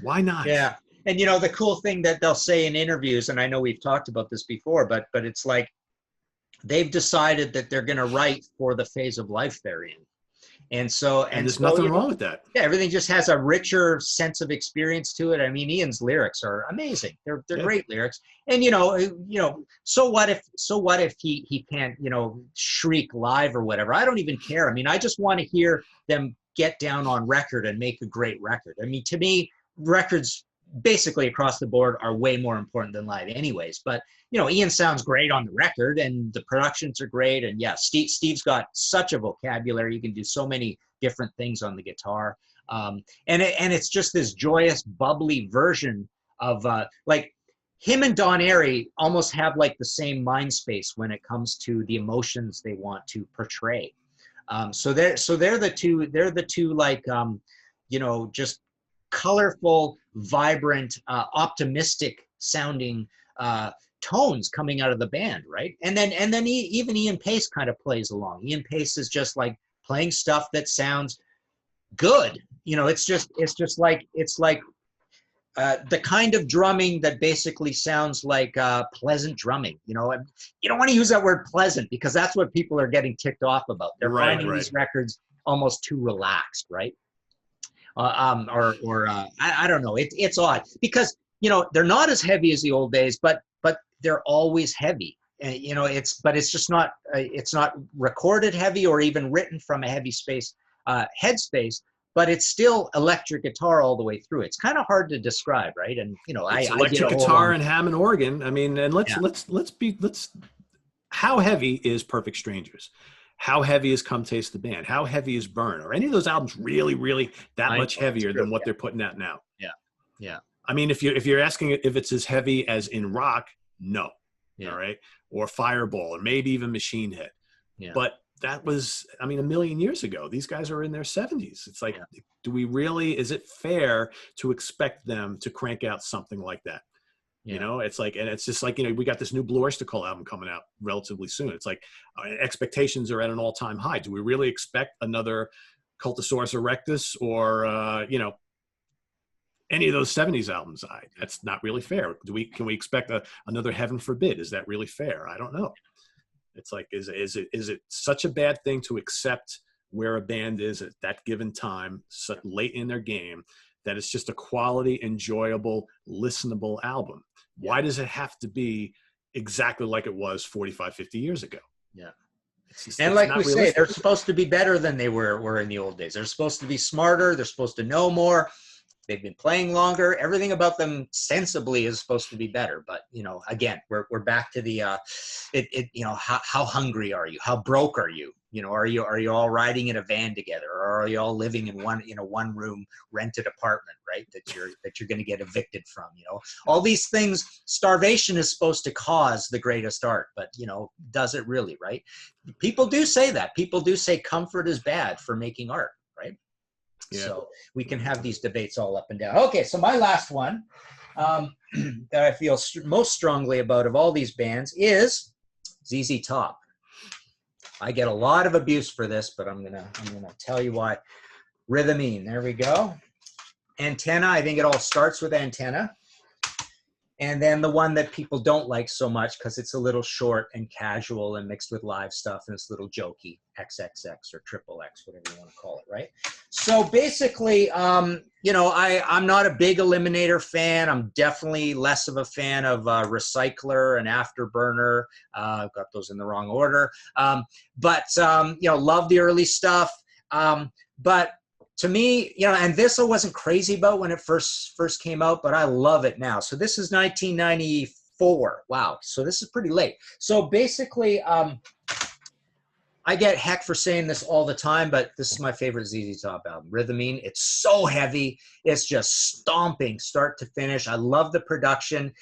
Why not? Yeah. And, the cool thing that they'll say in interviews, and I know we've talked about this before, but it's like they've decided that they're going to write for the phase of life they're in. And there's nothing wrong with that. Yeah, everything just has a richer sense of experience to it. I mean, Ian's lyrics are amazing. They're great lyrics. And so what if he can't, shriek live or whatever? I don't even care. I mean, I just want to hear them get down on record and make a great record. I mean, to me, records basically across the board are way more important than live anyways. But, Ian sounds great on the record and the productions are great. And Steve's got such a vocabulary. You can do so many different things on the guitar. And it's just this joyous, bubbly version of like him and Don Airy almost have like the same mind space when it comes to the emotions they want to portray. So they're the two like, just colorful, vibrant, optimistic sounding tones coming out of the band, right? And then even Ian Pace kind of plays along. Ian Pace is just like playing stuff that sounds good. It's like the kind of drumming that basically sounds like pleasant drumming. You don't want to use that word pleasant because that's what people are getting ticked off about. They're finding these records almost too relaxed, right? I don't know. It's odd because they're not as heavy as the old days, but they're always heavy. It's just not it's not recorded heavy or even written from a heavy space headspace, but it's still electric guitar all the way through. It's kind of hard to describe, right? And it's electric guitar and Hammond organ. I mean, and let's how heavy is Perfect Strangers? How heavy is Come Taste the Band? How heavy is Burn? Are any of those albums really, really that much heavier than what they're putting out now? Yeah. I mean, if you're asking if it's as heavy as in rock, no. Yeah. All right. Or Fireball, or maybe even Machine Head. Yeah. But that was, I mean, a million years ago. These guys are in their 70s. It's like, do we really, is it fair to expect them to crank out something like that? You know, it's like, and it's just like, you know, we got this new Blue Oyster Cult album coming out relatively soon. It's like expectations are at an all-time high. Do we really expect another Cultosaurus Erectus or, you know, any of those 70s albums? That's not really fair. Can we expect another Heaven Forbid? Is that really fair? I don't know. It's like, is it such a bad thing to accept where a band is at that given time, so late in their game, that it's just a quality, enjoyable, listenable album? Why does it have to be exactly like it was 45, 50 years ago? Yeah. And like we say, they're supposed to be better than they were in the old days. They're supposed to be smarter. They're supposed to know more. They've been playing longer. Everything about them sensibly is supposed to be better. But, you know, again, we're back to the, you know, how hungry are you? How broke are you? You know, are you all riding in a van together, or are you all living in one room rented apartment, right? That you're going to get evicted from, you know, all these things. Starvation is supposed to cause the greatest art, but, you know, does it really, right? People do say that. People do say comfort is bad for making art, right? Yeah. So we can have these debates all up and down. Okay, so my last one that I feel most strongly about of all these bands is ZZ Top. I get a lot of abuse for this, but I'm gonna tell you why. Rhythmine, there we go. Antenna, I think it all starts with Antenna. And then the one that people don't like so much because it's a little short and casual and mixed with live stuff, and it's a little jokey, XXX or Triple X, whatever you want to call it, right? So basically, you know, I'm not a big Eliminator fan. I'm definitely less of a fan of Recycler and Afterburner. I've got those in the wrong order. But you know, love the early stuff. But to me, you know, and this I wasn't crazy about when it first came out, but I love it now. So this is 1994. Wow. So this is pretty late. So basically, I get heck for saying this all the time, but this is my favorite ZZ Top album, Rhythmine. It's so heavy. It's just stomping start to finish. I love the production.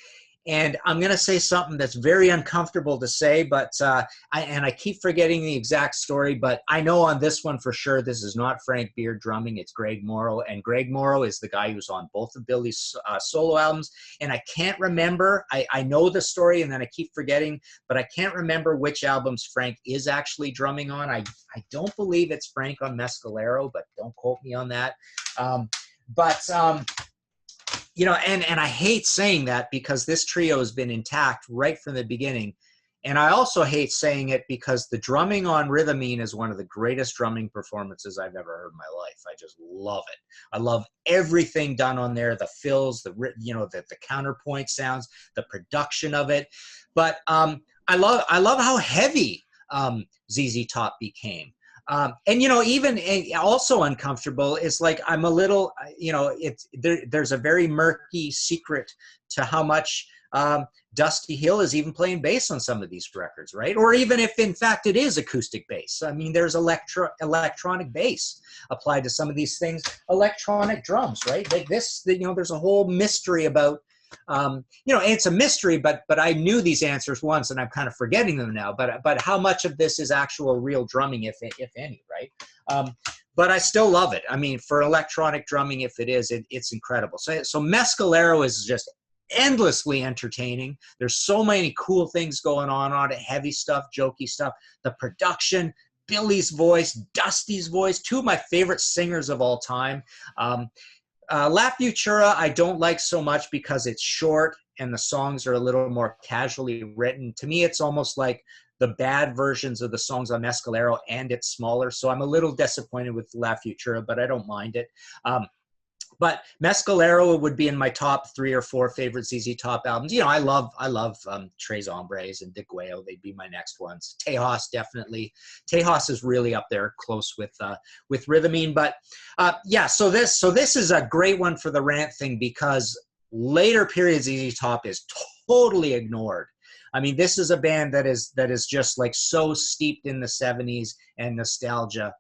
And I'm going to say something that's very uncomfortable to say, but I keep forgetting the exact story, but I know on this one for sure this is not Frank Beard drumming, it's Greg Morrow. And Greg Morrow is the guy who's on both of Billy's solo albums. And I can't remember, I know the story and then I keep forgetting, but I can't remember which albums Frank is actually drumming on. I don't believe it's Frank on Mescalero, but don't quote me on that. You know, and I hate saying that because this trio has been intact right from the beginning. And I also hate saying it because the drumming on Rhythmine is one of the greatest drumming performances I've ever heard in my life. I just love it. I love everything done on there, the fills, the counterpoint sounds, the production of it. But I love how heavy ZZ Top became. And, you know, even also uncomfortable is like, I'm a little, you know, there's a very murky secret to how much Dusty Hill is even playing bass on some of these records, right? Or even if in fact it is acoustic bass. I mean, there's electronic bass applied to some of these things, electronic drums, right? Like this, you know, there's a whole mystery about, you know, it's a mystery, but I knew these answers once and I'm kind of forgetting them now, but how much of this is actual real drumming, if any, right? But I still love it. I mean, for electronic drumming, if it is, it's incredible. So Mescalero is just endlessly entertaining. There's so many cool things going on it, heavy stuff, jokey stuff, the production, Billy's voice, Dusty's voice, two of my favorite singers of all time. La Futura I don't like so much because it's short and the songs are a little more casually written. To me, it's almost like the bad versions of the songs on Mescalero, and it's smaller. So I'm a little disappointed with La Futura, but I don't mind it. But Mescalero would be in my top 3 or 4 favorite ZZ Top albums. You know, I love Tres Hombres and De Guayo. They'd be my next ones. Tejas, definitely. Tejas is really up there close with Rhythmine. But yeah, so this is a great one for the rant thing because later periods ZZ Top is totally ignored. I mean, this is a band that is just like so steeped in the 70s and nostalgia,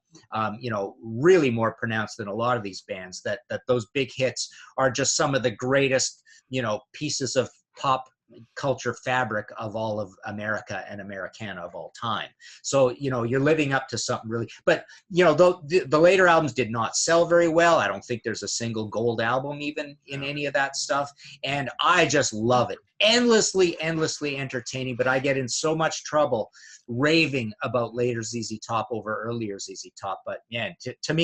you know, really more pronounced than a lot of these bands, that those big hits are just some of the greatest, you know, pieces of pop culture fabric of all of America and Americana of all time. So, you know, you're living up to something really, but you know, the later albums did not sell very well. I don't think there's a single gold album even in any of that stuff. And I just love it. Endlessly entertaining, but I get in so much trouble raving about later ZZ Top over earlier ZZ Top. But yeah, to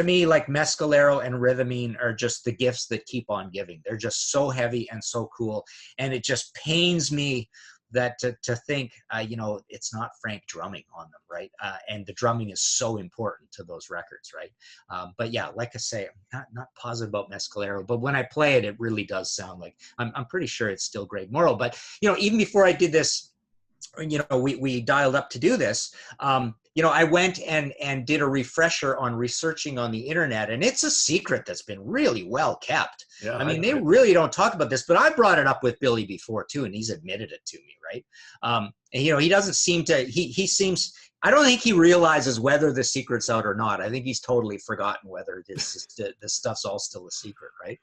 me, like Mescalero and Rhythmine are just the gifts that keep on giving. They're just so heavy and so cool. And it just pains me that to think, you know, it's not Frank drumming on them, right? And the drumming is so important to those records, right? But yeah, like I say, I'm not positive about Mescalero, but when I play it, it really does sound like, I'm pretty sure it's still Greg Morrow. But, you know, even before I did this, you know, we dialed up to do this, you know, I went and did a refresher on researching on the internet, and it's a secret that's been really well kept. Yeah, I mean, they really don't talk about this, but I brought it up with Billy before too, and he's admitted it to me, right? And, you know, he doesn't seem to, he seems, I don't think he realizes whether the secret's out or not. I think he's totally forgotten whether this stuff's all still a secret, right?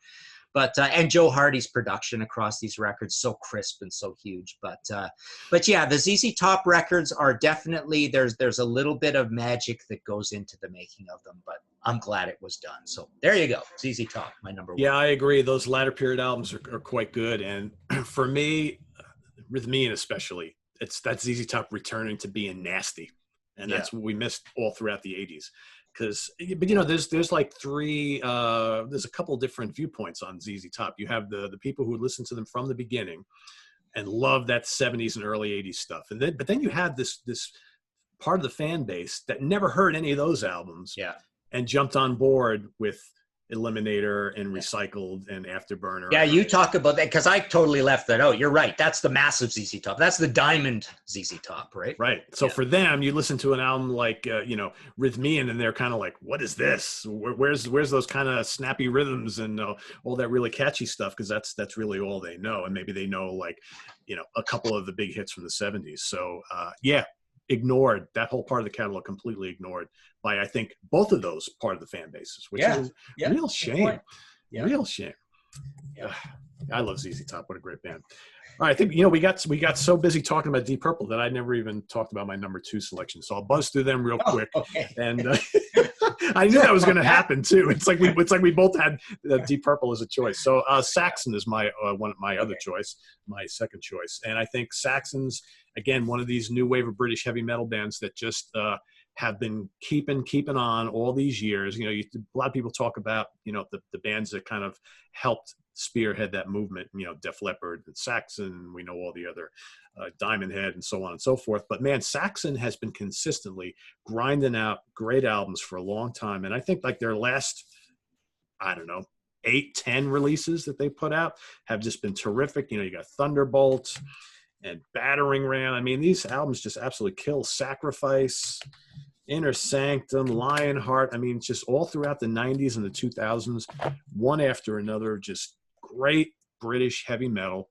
But and Joe Hardy's production across these records, so crisp and so huge. But yeah, the ZZ Top records are definitely, there's a little bit of magic that goes into the making of them. But I'm glad it was done. So there you go, ZZ Top, my number one. Yeah, I agree. Those latter period albums are quite good, and for me, Rhythmine especially, it's that ZZ Top returning to being nasty, and that's what we missed all throughout the '80s. But you know, there's like there's a couple different viewpoints on ZZ Top. You have the people who listen to them from the beginning and love that '70s and early '80s stuff, but then you have this part of the fan base that never heard any of those albums, and jumped on board with Eliminator and Recycled and Afterburner. Yeah, you talk about that, because I totally left that out. You're right. That's the massive ZZ Top. That's the diamond ZZ Top, right? Right. So for them, you listen to an album like, you know, Rhythmine, and they're kind of like, what is this? Where's those kind of snappy rhythms and all that really catchy stuff? Because that's really all they know. And maybe they know, like, you know, a couple of the big hits from the 70s. So, ignored, that whole part of the catalog completely ignored by, I think, both of those part of the fan bases, which is a real shame. Real shame. I love ZZ Top. What a great band. All right, I think, you know, we got so busy talking about Deep Purple that I never even talked about my number 2 selection. So I'll buzz through them real quick. Okay. And I knew that was going to happen too. It's like we both had Deep Purple as a choice. So Saxon is my other choice, my second choice. And I think Saxon's, again, one of these new wave of British heavy metal bands that just have been keeping on all these years. You know, a lot of people talk about, you know, the bands that kind of helped spearhead that movement, you know, Def Leppard and Saxon, we know all the other Diamond Head and so on and so forth. But man, Saxon has been consistently grinding out great albums for a long time. And I think like their last, I don't know, 8-10 releases that they put out have just been terrific. You know, you got Thunderbolt and Battering Ram. I mean, these albums just absolutely kill. Sacrifice, Inner Sanctum, Lionheart. I mean, just all throughout the 90s and the 2000s, one after another, just great British heavy metal,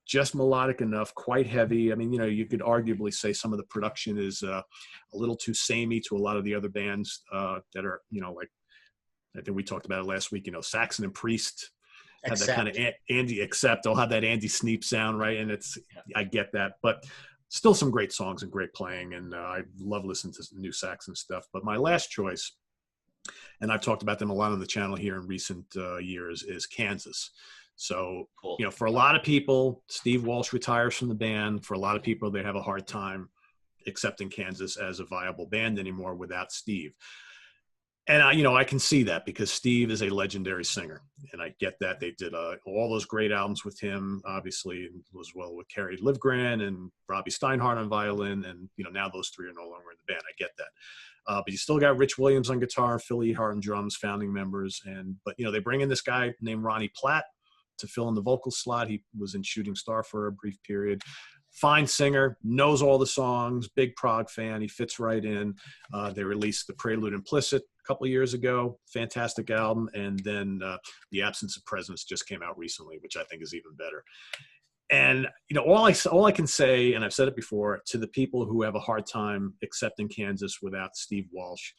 just melodic enough, quite heavy. I mean, you know, you could arguably say some of the production is a little too samey to a lot of the other bands that are, you know, like, I think we talked about it last week, you know, Saxon and Priest have that kind of Andy, except they'll have that Andy Sneap sound, right? And I get that, but still some great songs and great playing, and I love listening to new Saxon stuff. But my last choice, and I've talked about them a lot on the channel here in recent years, is Kansas. So, you know, for a lot of people, Steve Walsh retires from the band. For a lot of people, they have a hard time accepting Kansas as a viable band anymore without Steve. And I can see that, because Steve is a legendary singer, and I get that. They did all those great albums with him, obviously, as well with Kerry Livgren and Robbie Steinhardt on violin, and you know, now those three are no longer in the band. I get that, but you still got Rich Williams on guitar, Phil Ehart on drums, founding members, but you know, they bring in this guy named Ronnie Platt to fill in the vocal slot. He was in Shooting Star for a brief period. Fine singer, knows all the songs, big prog fan. He fits right in. They released The Prelude Implicit a couple of years ago. Fantastic album. And then The Absence of Presence just came out recently, which I think is even better. And, you know, all I can say, and I've said it before, to the people who have a hard time accepting Kansas without Steve Walsh,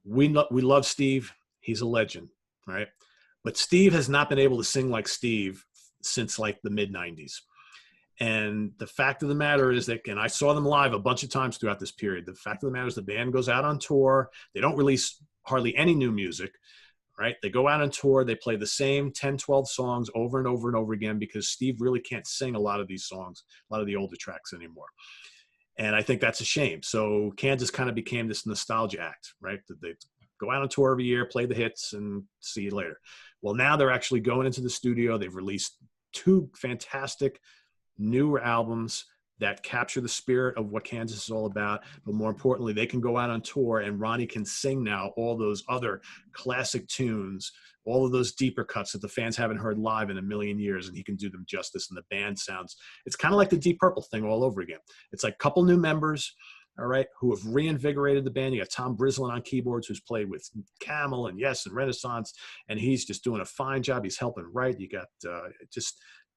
we love Steve. He's a legend, right? But Steve has not been able to sing like Steve since like the mid 90s. And the fact of the matter is that, and I saw them live a bunch of times throughout this period, the fact of the matter is the band goes out on tour. They don't release hardly any new music, right? They go out on tour. They play the same 10, 12 songs over and over and over again because Steve really can't sing a lot of these songs, a lot of the older tracks anymore. And I think that's a shame. So Kansas kind of became this nostalgia act, right? They go out on tour every year, play the hits, and see you later. Well, now they're actually going into the studio. They've released 2 fantastic newer albums that capture the spirit of what Kansas is all about. But more importantly, they can go out on tour, and Ronnie can sing now all those other classic tunes, all of those deeper cuts that the fans haven't heard live in a million years, and he can do them justice. And the band sounds, it's kind of like the Deep Purple thing all over again. It's like a couple new members, all right, who have reinvigorated the band. You got Tom Brislin on keyboards, who's played with Camel and Yes and Renaissance, and he's just doing a fine job. He's helping write. You got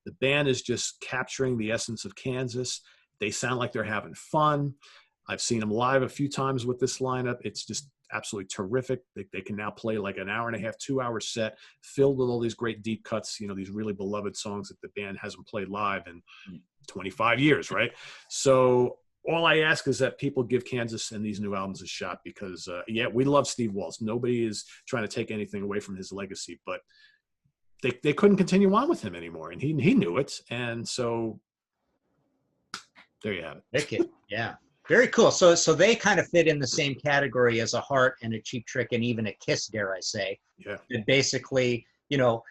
the band is just capturing the essence of Kansas. They sound like they're having fun. I've seen them live a few times with this lineup. It's just absolutely terrific. They can now play like an hour and a half, 2-hour set filled with all these great deep cuts, you know, these really beloved songs that the band hasn't played live in 25 years, right? So all I ask is that people give Kansas and these new albums a shot because, yeah, we love Steve Walsh. Nobody is trying to take anything away from his legacy, but they couldn't continue on with him anymore, and he knew it. And so there you have it. Wicked. Yeah. Very cool. So they kind of fit in the same category as a Heart and a Cheap Trick and even a Kiss, dare I say. Yeah. That basically, you know,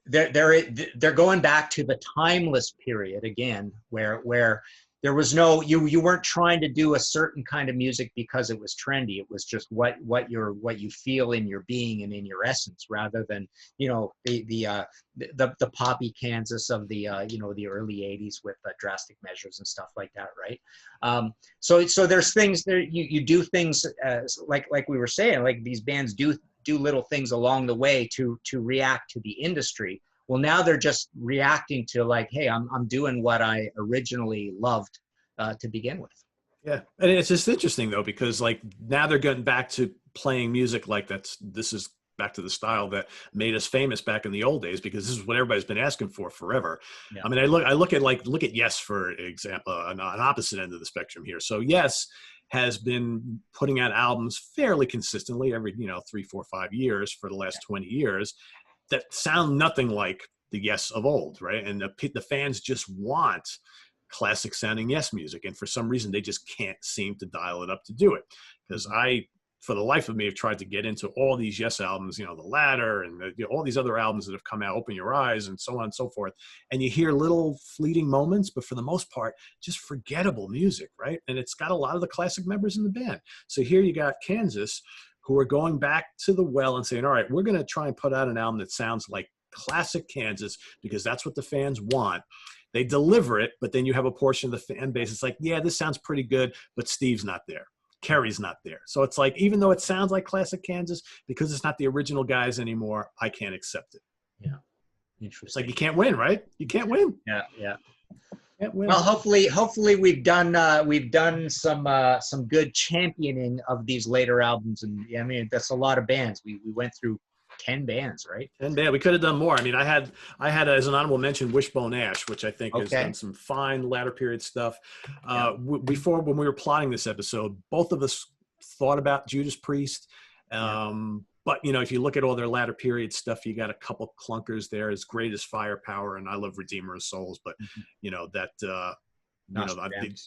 they're going back to the timeless period again, where there was no, you weren't trying to do a certain kind of music because it was trendy. It was just what you feel in your being and in your essence, rather than, you know, the poppy Kansas of the you know, the early 80s with Drastic Measures and stuff like that, right? So there's things there, you do things like we were saying, like these bands do little things along the way to react to the industry. Well, now they're just reacting to like, hey, I'm doing what I originally loved to begin with. Yeah, and it's just interesting though, because like now they're getting back to playing music like this is back to the style that made us famous back in the old days, because this is what everybody's been asking for forever. Yeah. I mean, I look at Yes, for example, an opposite end of the spectrum here. So Yes has been putting out albums fairly consistently every, you know, 3, 4, 5 years for the last 20 years that sound nothing like the Yes of old, right? And the fans just want classic sounding Yes music, and for some reason they just can't seem to dial it up to do it. Because I, for the life of me, have tried to get into all these Yes albums, you know, The Ladder and all these other albums that have come out, Open Your Eyes and so on and so forth, and you hear little fleeting moments, but for the most part just forgettable music, right? And it's got a lot of the classic members in the band. So here you got Kansas, who are going back to the well and saying, all right, we're going to try and put out an album that sounds like classic Kansas because that's what the fans want. They deliver it, but then you have a portion of the fan base. It's like, yeah, this sounds pretty good, but Steve's not there. Kerry's not there. So it's like, even though it sounds like classic Kansas, because it's not the original guys anymore, I can't accept it. Yeah. Interesting. It's like, you can't win, right? You can't win. Yeah. Yeah. Well, hopefully we've done some good championing of these later albums, and I mean, that's a lot of bands. We went through 10 bands, right? 10 bands. We could have done more. I mean, I had as an honorable mention Wishbone Ash, which I think has done some fine latter period stuff. Before, when we were plotting this episode, both of us thought about Judas Priest. But, you know, if you look at all their latter period stuff, you got a couple clunkers there, as great as Firepower, and I love Redeemer of Souls. But, you know, that,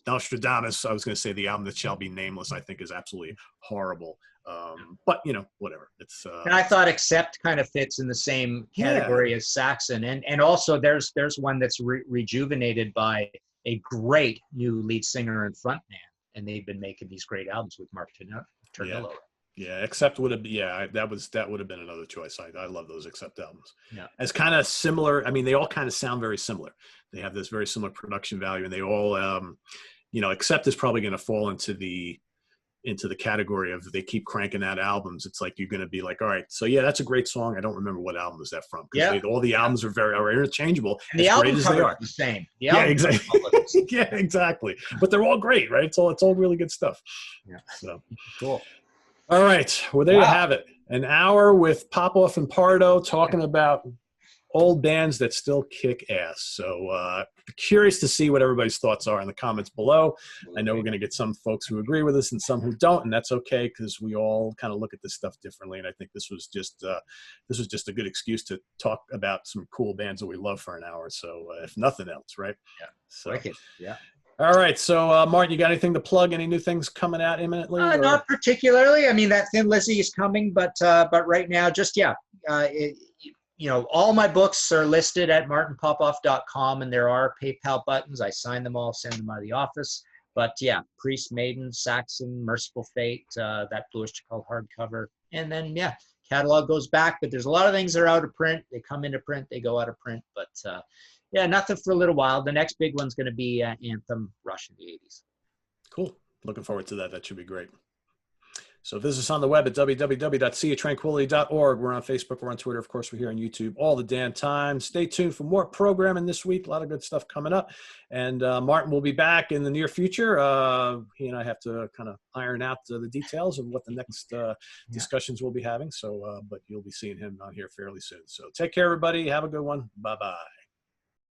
Nostradamus, I was going to say the album that shall be nameless, I think is absolutely horrible. But, you know, whatever. It's and I thought Accept kind of fits in the same category as Saxon. And also there's one that's rejuvenated by a great new lead singer and frontman. And they've been making these great albums with Mark Ternillo. Yeah, Accept would have been, that would have been another choice. I love those Accept albums. Yeah. As kind of similar, I mean, they all kind of sound very similar. They have this very similar production value, and they all, you know, Accept is probably going to fall into the into the category of they keep cranking out albums. It's like you're going to be like, all right, so yeah, that's a great song. I don't remember what album is that from, because all the albums are interchangeable. And the album cover is the same. Yeah, exactly. Yeah, exactly. But they're all great, right? It's all really good stuff. Yeah. So cool. All right. Well, there you have it. An hour with Popoff and Pardo talking about old bands that still kick ass. So curious to see what everybody's thoughts are in the comments below. I know we're going to get some folks who agree with us and some who don't, and that's okay, because we all kind of look at this stuff differently. And I think this was just a good excuse to talk about some cool bands that we love for an hour. So if nothing else, right? Yeah. So, Wicked. Yeah. All right. So Martin, you got anything to plug? Any new things coming out imminently? Not particularly. I mean, that Thin Lizzy is coming, but right now, just all my books are listed at martinpopoff.com, and there are PayPal buttons. I sign them all, send them out of the office. But yeah, Priest, Maiden, Saxon, Merciful Fate, that Bluish to Called hardcover. And then, catalog goes back, but there's a lot of things that are out of print. They come into print, they go out of print. But nothing for a little while. The next big one's going to be Anthem, Rush in the 80s. Cool. Looking forward to that. That should be great. So visit us on the web at www.seatranquility.org. We're on Facebook. We're on Twitter. Of course, we're here on YouTube all the damn time. Stay tuned for more programming this week. A lot of good stuff coming up. And Martin will be back in the near future. He and I have to kind of iron out the details of what the next discussions we'll be having. So, but you'll be seeing him on here fairly soon. So take care, everybody. Have a good one. Bye-bye.